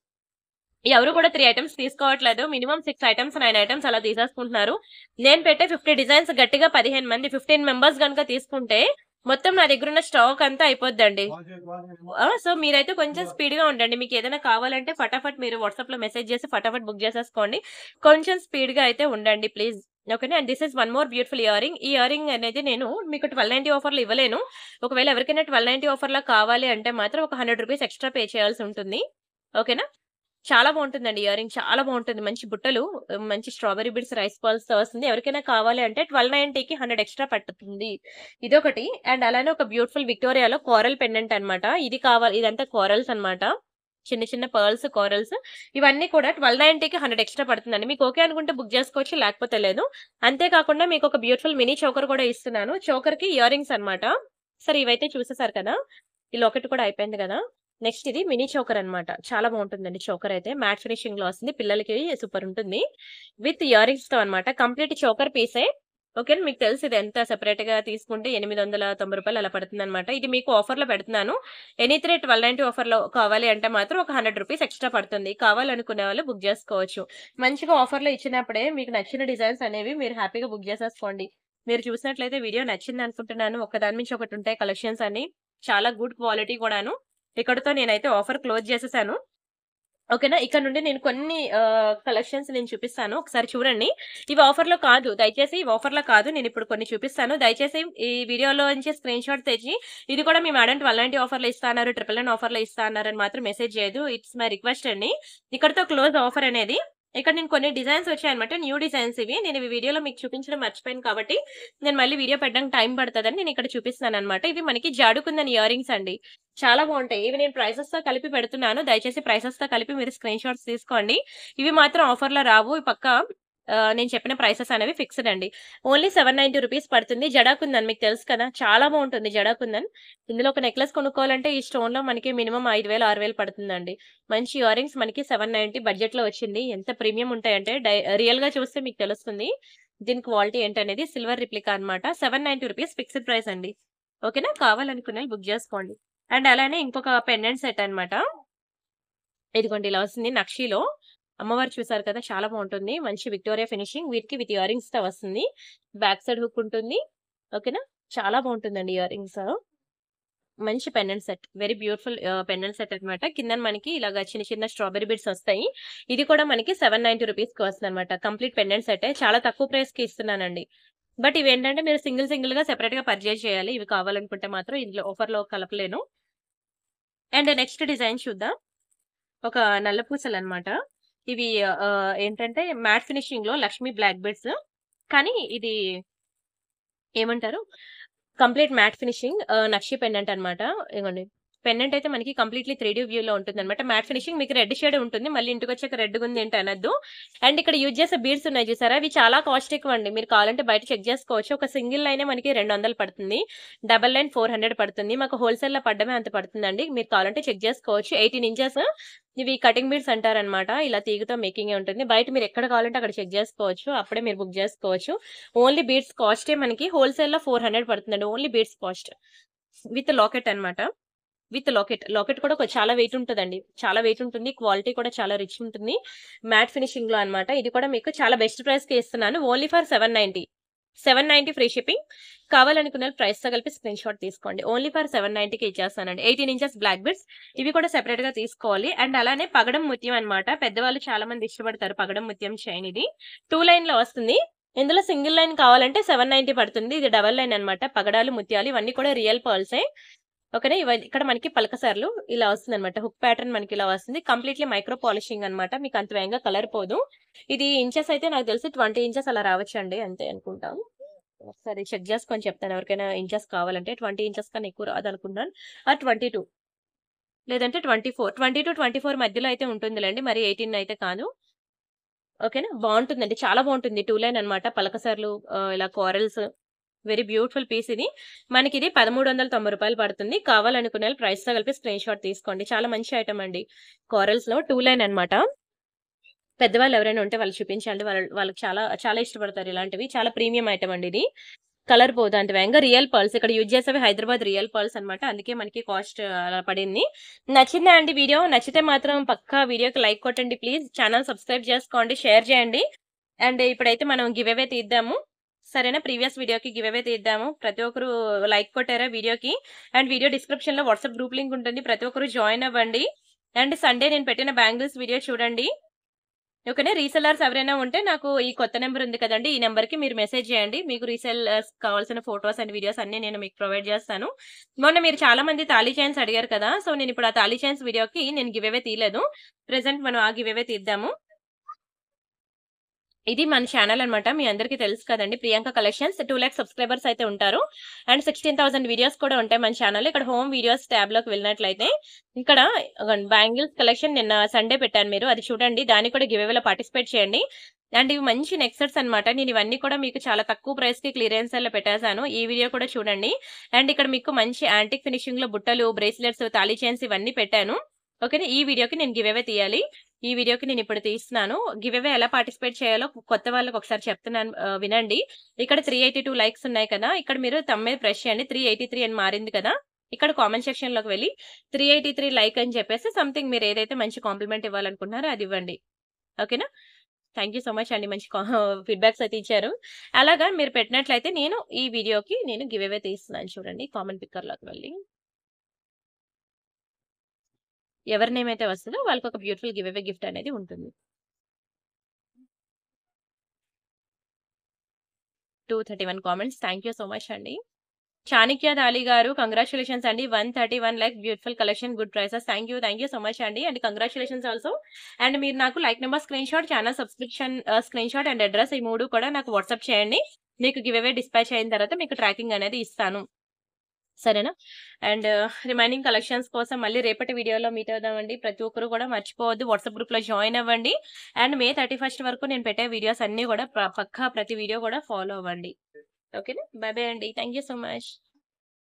ఎవరు కూడా 3 ఐటెమ్స్ తీసుకోవట్లేదు. మినిమమ్ 6 ఐటెమ్స్, 9 ఐటెమ్స్ అలా తీసేసుకుంటున్నారు. నేను పెట్టే 50 డిజైన్స్ గట్టిగా 15 మంది 15 మెంబర్స్ గనుక తీసుకుంటే మొత్తం నా దగ్గరున్న స్టాక్ అంతా అయిపోద్దండి. సో, మీరైతే కొంచెం స్పీడ్‌గా ఉండండి. మీకేదైనా కావాలంటే ఫటాఫట్ మీరు వాట్సాప్‌లో మెసేజ్ చేసి ఫటాఫట్ బుక్ చేసేసుకోండి. కొంచెం స్పీడ్‌గా అయితే ఉండండి ప్లీజ్. ఓకేనా. And this is one more beautiful ear ring. ఈ ఇయర్ రింగ్ అనేది నేను మీకు 1290 ఆఫర్‌లో ఇవ్వలేను. ఒకవేళ ఎవరికైనా 1290 ఆఫర్‌లో కావాలి అంటే మాత్రం ఒక రూ. 100 ఎక్స్‌ట్రా పే చేయాల్సి ఉంటుంది. ఓకేనా. చాలా బావుంటుందండి ఇయర్ రింగ్. చాలా బావుంటుంది. మంచి బుట్టలు, మంచి స్ట్రాబెర్రీ బీడ్స్, రైస్ పర్ల్స్‌తో వస్తుంది. ఎవరికైనా కావాలి అంటే 1290కి 100 ఎక్స్‌ట్రా పట్టుతుంది. ఇదొకటి. అండ్ అలానే ఒక బ్యూటిఫుల్ విక్టోరియాలో కోరల్ పెండెంట్ అన్నమాట. ఇది కావాలి ఇదంతా కోరల్స్ అన్నమాట. చిన్న చిన్న పర్ల్స్, కోరల్స్ ఇవన్నీ కూడా 1290కి 100 ఎక్స్‌ట్రా పడుతుందండి. మీకు ఓకే అనుకుంటే బుక్ చేసుకోవచ్చు. లేకపోతే లేదు. అంతే కాకుండా మీకు ఒక బ్యూటిఫుల్ మినీ చోకర్ కూడా ఇస్తున్నాను. చోకర్‌కి ఇయర్ రింగ్స్ అన్నమాట. సరే ఇవైతే చూసేసారు కదా! ఈ లాకెట్ కూడా అయిపోయింది కదా! నెక్స్ట్ ఇది మినీ చోకర్ అన్నమాట. చాలా బావుంటుందండి చోకర్ అయితే. మ్యాట్ ఫినిషింగ్‌లో వస్తుంది. పిల్లలకి సూపర్ ఉంటుంది. విత్ ఇయర్ రింగ్స్‌తో అన్నమాట. కంప్లీట్ చోకర్ పీసే. ఓకేనా. మీకు తెలుసు ఇది ఎంత సెపరేట్‌గా తీసుకుంటే రూ. 890 అలా పడుతుందన్నమాట. ఇది మీకు ఆఫర్‌లో పెడుతున్నాను. ఎనీత్రే 1290 ఆఫర్‌లో కావాలి అంటే మాత్రం ఒక రూ. 100 ఎక్స్‌ట్రా పడుతుంది. కావాలనుకునే వాళ్ళు బుక్ జేసుకోవచ్చు. మంచిగా ఆఫర్‌లో ఇచ్చినప్పుడే మీకు నచ్చిన డిజైన్స్ అనేవి మీరు హ్యాపీగా బుక్ జేసేసుకోండి. మీరు చూసినట్లయితే వీడియో నచ్చిందనుకుంటున్నాను. ఒకదాని మించి ఒకటుంటాయి కలెక్షన్స్ అన్ని. చాలా గుడ్ క్వాలిటీ కూడాను. ఇక్కడితో నేనైతే ఆఫర్ క్లోజ్ చేసేసాను. ఓకేనా? ఇక్కడ నుండి నేను కొన్ని కలెక్షన్స్ నేను చూపిస్తాను. ఒకసారి చూడండి. ఇవి ఆఫర్‌లో కాదు. దయచేసి ఇవి ఆఫర్‌లో కాదు. నేనిప్పుడు కొన్ని చూపిస్తాను. దయచేసి ఈ వీడియోలో నుంచి స్క్రీన్‌షాట్ తెచ్చి ఇది కూడా మీ మేడం 1290 ఆఫర్‌లో ఇస్తా అన్నారు, 999 ఆఫర్‌లో ఇస్తా అన్నారని మాత్రం మెసేజ్ చేయొద్దు. ఇట్స్ మై రిక్వెస్ట్ అండి. ఇక్కడితో క్లోజ్ ఆఫర్ అనేది. ఇక్కడ నేను కొన్ని డిజైన్స్ వచ్చాయన్నమాట. న్యూ డిజైన్స్ ఇవి. నేను ఇవి వీడియోలో మీకు చూపించడం మర్చిపోయాను కాబట్టి, నేను మళ్ళీ వీడియో పెట్టడానికి టైం పడతదని నేను ఇక్కడ చూపిస్తున్నానన్నమాట. ఇవి మనకి జాడుకుందని ఇయర్ రింగ్స్ అండి. చాలా బావుంటాయి. ఇవి నేను ప్రైసెస్‌తో కలిపి పెడుతున్నాను. దయచేసి ప్రైసెస్‌తో కలిపి మీరు స్క్రీన్ షాట్స్ తీసుకోండి. ఇవి మాత్రం ఆఫర్‌లో రావు. ఈ పక్కా నేను చెప్పిన ప్రైసెస్ అనేవి ఫిక్స్‌డ్ అండి. ఓన్లీ రూ. 790 పడుతుంది. జడాకుందన్ మీకు తెలుసు కదా! చాలా బావుంటుంది జడాకుందన్. ఇందులో ఒక నెక్లెస్ కొనుక్కోవాలంటే ఈ స్టోన్‌లో మనకి మినిమమ్ 5000, 6000 పడుతుందండి. మంచి ఇయర్ రింగ్స్ మనకి 790 బడ్జెట్‌లో వచ్చింది. ఎంత ప్రీమియం ఉంటాయంటే రియల్‌గా చూస్తే మీకు తెలుస్తుంది. దీని క్వాలిటీ ఏంటనేది సిల్వర్ రిప్లికా అన్నమాట. రూ. 790 ఫిక్స్‌డ్ ప్రైస్ అండి. ఓకేనా? కావాలనుకున్నోళ్ళు బుక్ జేసుకోండి. అండ్ అలానే ఇంకొక పెండెంట్ సెట్ అన్నమాట. ఇదిగోండి ఇలా వస్తుంది నక్షీలో. అమ్మవారు చూసారు కదా! చాలా బావుంటుంది. మంచి విక్టోరియా ఫినిషింగ్ వీటికి విత్ ఇయర్ రింగ్స్‌తో వస్తుంది. బ్యాక్ సైడ్ హుక్ ఉంటుంది. ఓకేనా? చాలా బావుంటుందండి ఇయర్ రింగ్స్. మంచి pendant set. Very beautiful pendant set అన్నమాట. కిందన మనకి ఇలాగ చిన్న చిన్న స్ట్రాబెర్రీ బీడ్స్ వస్తాయి. ఇది కూడా మనకి రూ. 790కి వస్తుందన్నమాట. కంప్లీట్ పెండెంట్ సెట్టే. చాలా తక్కువ ప్రైస్‌కి ఇస్తున్నానండి. బట్ ఇవేంటంటే మీరు సింగిల్‌గా సెపరేట్‌గా పర్చేజ్ చేయాలి. ఇవి కావాలనుకుంటే మాత్రం ఇందులో ఆఫర్‌లో కలపలేను. అండ్ నెక్స్ట్ డిజైన్ చూద్దాం. ఒక నల్ల పూసలన్నమాట. ఇవి ఏంటంటే మ్యాట్ ఫినిషింగ్‌లో లక్ష్మీ బ్లాక్ బీడ్స్. కానీ ఇది ఏమంటారు? కంప్లీట్ మ్యాట్ ఫినిషింగ్ నక్షి పెండెంట్ అన్నమాట. ఇగోండి. పెండెంట్ అయితే మనకి కంప్లీట్‌లీ 3D వ్యూలో ఉంటుందన్నమాట. మ్యాట్ ఫినిషింగ్ మీకు రెడ్ షేడే ఉంటుంది. మళ్ళీ ఇంటికొచ్చాక రెడ్‌గుంది ఏంటి అనొద్దు. అండ్ ఇక్కడ యూజ్ చేసే బీడ్స్ ఉన్నాయి చూసారా? అవి చాలా కాస్ట్ ఎక్కువండి. మీరు కావాలంటే బయట చెక్ చేసుకోవచ్చు. ఒక సింగిల్ లైనే మనకి 200 పడుతుంది. డబుల్ లైన్ 400 పడుతుంది. మాకు హోల్‌సేల్‌లో పడ్డమే అంత పడుతుందండి. మీరు కావాలంటే చెక్ చేసుకోవచ్చు. 18 ఇంచెస్ ఇవి కటింగ్ బీడ్స్ అంటారన్నమాట. ఇలా తీగతో మేకింగే ఉంటుంది. బయట మీరు ఎక్కడ కావాలంటే అక్కడ చెక్ చేసుకోవచ్చు. అప్పుడే మీరు బుక్ చేసుకోవచ్చు. ఓన్లీ బీడ్స్ కాస్టే మనకి హోల్‌సేల్‌లో 400 పడుతుందండి. Only beads cost. With locket అన్నమాట. With locket. లాకెట్ కూడా చాలా వెయిట్ ఉంటదండి. చాలా వెయిట్ ఉంటుంది. క్వాలిటీ కూడా చాలా రిచ్ ఉంటుంది. మ్యాట్ ఫినిషింగ్‌లో అన్నమాట. ఇది కూడా మీకు చాలా బెస్ట్ ప్రైస్‌కే ఇస్తున్నాను. Only for 790. 790 free shipping. కావాలనుకున్న ప్రైస్‌తో కలిపి స్క్రీన్ షాట్ తీసుకోండి. ఓన్లీ ఫర్ 790కే ఇచ్చేస్తానండి. 18 ఇంచెస్ బ్లాక్ బీడ్స్. ఇవి కూడా సెపరేట్‌గా తీసుకోవాలి. అండ్ అలానే పగడం ముత్యం అన్నమాట. పెద్దవాళ్ళు చాలా మంది ఇష్టపడతారు పగడం ముత్యం చైన్ ఇది. 2 లైన్‌లో వస్తుంది. ఇందులో సింగిల్ లైన్ కావాలంటే 790 పడుతుంది. ఇది డబుల్ లైన్ అన్నమాట. పగడాలు, ముత్యాలు ఇవన్నీ కూడా రియల్ పర్ల్సే. ఓకేనా? ఇక్కడ మనకి పలకసార్లు ఇలా వస్తుందన్నమాట. హుక్ ప్యాటర్న్ మనకి ఇలా వస్తుంది. కంప్లీట్‌లీ మైక్రో పాలిషింగ్ అన్నమాట. మీకు అంత వేగంగా కలర్ పోదు. ఇది ఇంచెస్ అయితే నాకు తెలిసి 20 ఇంచెస్ అలా రావచ్చండి. అంతే అనుకుంటా. ఒకసారి చెక్ చేసుకొని చెప్తాను ఎవరికైనా ఇంచెస్ కావాలంటే. 20 ఇంచెస్ కన్నా ఎక్కువ రాదనుకుంటాను. 22 లేదంటే 24. 20-24 మధ్యలో అయితే ఉంటుందిలెండి. మరి 18 అయితే కాదు. ఓకేనా? బావుంటుందండి. చాలా బావుంటుంది. 2 లైన్ అన్నమాట. పలకసార్లు ఇలా కోరల్స్ వెరీ బ్యూటిఫుల్ పీస్ ఇది. మనకిది రూ. 1390 పడుతుంది. కావాలనుకునే ప్రైస్‌తో కలిపి స్క్రీన్ షాట్ తీసుకోండి. చాలా మంచి ఐటెమ్ అండి. కోరల్స్‌లో 2 లైన్ అన్నమాట. పెద్దవాళ్ళు ఎవరైనా ఉంటే వాళ్ళకి చూపించండి. వాళ్ళకి చాలా చాలా ఇష్టపడతారు ఇలాంటివి. చాలా ప్రీమియం ఐటెమ్ అండి ఇది. కలర్ పోదు అంత వేగంగా. రియల్ పర్ల్స్ ఇక్కడ యూజ్ చేసేవి హైదరాబాద్ రియల్ పర్ల్స్ అన్నమాట. అందుకే మనకి కాస్ట్ అలా పడింది. నచ్చిందా అండి వీడియో? నచ్చితే మాత్రం పక్కా వీడియోకి లైక్ కొట్టండి ప్లీజ్. ఛానల్ సబ్స్క్రైబ్ చేసుకోండి. షేర్ చేయండి. అండ్ ఇప్పుడైతే మనం గివ్ అవే తీద్దాము. సరేనా? ప్రీవియస్ వీడియోకి గివ్ అవే తీద్దాము. ప్రతి ఒక్కరు లైక్ కొట్టారా వీడియోకి? అండ్ వీడియో డిస్క్రిప్షన్‌లో వాట్సాప్ గ్రూప్ లింక్ ఉంటుంది. ప్రతి ఒక్కరు జాయిన్ అవ్వండి. అండ్ సండే నేను పెట్టిన బ్యాంగిల్స్ వీడియో చూడండి. ఓకేనా? రీసెల్లర్స్ ఎవరైనా ఉంటే నాకు ఈ కొత్త నంబర్ ఉంది కదండీ! ఈ నంబర్‌కి మీరు మెసేజ్ చేయండి. మీకు రీసెల్లర్స్ కావాల్సిన ఫోటోస్ అండ్ వీడియోస్ అన్నీ నేను మీకు ప్రొవైడ్ చేస్తాను. మొన్న మీరు చాలా మంది తాళీ చైన్స్ అడిగారు కదా! సో, నేనిప్పుడు ఆ తాళీ చైన్స్ వీడియోకి నేను గివ్ అవే తీయలేదు. ప్రెజెంట్ మనం ఆ గివ్ అవే తీద్దాము. ఇది మన ఛానల్ అన్నమాట. మీ అందరికీ తెలుసు కదండీ! ప్రియాంక కలెక్షన్స్ 2,00,000 సబ్స్క్రైబర్స్ అయితే ఉంటారు. అండ్ 16,000 వీడియోస్ కూడా ఉంటాయి మన ఛానల్‌లో. ఇక్కడ హోమ్ వీడియోస్ ట్యాబ్‌లోకి వెళ్ళినట్లయితే ఇక్కడ బ్యాంగిల్స్ కలెక్షన్ నిన్న సండే పెట్టాను మీరు. అది చూడండి. దానికి కూడా గివ్ అవేలో పార్టిసిపేట్ చేయండి. అండ్ ఇవి మంచి నెక్ సెట్స్ అన్నమాట. నేను ఇవన్నీ కూడా మీకు చాలా తక్కువ ప్రైస్‌కి క్లియరెన్స్ సేల్‌లో పెట్టేసాను. ఈ వీడియో కూడా చూడండి. అండ్ ఇక్కడ మీకు మంచి యాంటిక్ ఫినిషింగ్‌లో బుట్టలు, బ్రేస్లెట్స్, తాళీ చైన్స్ ఇవన్నీ పెట్టాను. ఓకేనా? ఈ వీడియోకి నేను గివ్ అవే తీయాలి. ఈ వీడియోకి నేనిప్పుడు తీస్తున్నాను. గివ్ అవే ఎలా పార్టిసిపేట్ చేయాలో కొత్త వాళ్ళకి ఒకసారి చెప్తున్నాను వినండి. ఇక్కడ 382 లైక్స్ ఉన్నాయి కదా! ఇక్కడ మీరు థంబ్ మీద ప్రెస్ చేయండి. 383 అని మారింది కదా! ఇక్కడ కామెంట్ సెక్షన్‌లోకి వెళ్లి 383 లైక్ అని చెప్పేసి సంథింగ్ మీరు ఏదైతే మంచి కాంప్లిమెంట్ ఇవ్వాలనుకుంటున్నారో అది ఇవ్వండి. ఓకేనా? థాంక్ యూ సో మచ్ అండి. మంచి ఫీడ్‌బ్యాక్స్ అయితే ఇచ్చారు. అలాగా మీరు పెట్టినట్లయితే నేను ఈ వీడియోకి నేను గివ్ అవే తీస్తున్నాను చూడండి. కామెంట్ పిక్కర్‌లోకి వెళ్లి. ఎవరి నేమ్ అయితే వస్తదో వాళ్ళకొక బ్యూటిఫుల్ గివ్ అవే గిఫ్ట్ అనేది ఉంటుంది. 231 comments. Thank you so much అండి. చాణిక్య దాలి గారు కంగ్రాచ్యులేషన్స్ అండి. 131 like beautiful collection, good prices. Thank you so much అండి. And congratulations also. అండ్ మీరు నాకు like number screenshot, channel subscription screenshot and address ఈ 3 కూడా నాకు వాట్సాప్ చేయండి. మీకు గివ్ అవే డిస్పాచ్ అయిన తర్వాత మీకు ట్రాకింగ్ అనేది ఇస్తాను. సరేనా? అండ్ రిమైనింగ్ కలెక్షన్స్ కోసం మళ్ళీ రేపటి వీడియోలో మీట్ అవుదామండి. ప్రతి ఒక్కరు కూడా మర్చిపోవద్దు వాట్సాప్ గ్రూప్‌లో జాయిన్ అవ్వండి. అండ్ మే 31 వరకు నేను పెట్టే వీడియోస్ అన్నీ కూడా పక్కా ప్రతి వీడియో కూడా ఫాలో అవ్వండి. ఓకేనా? బై బై అండి. Thank you so much.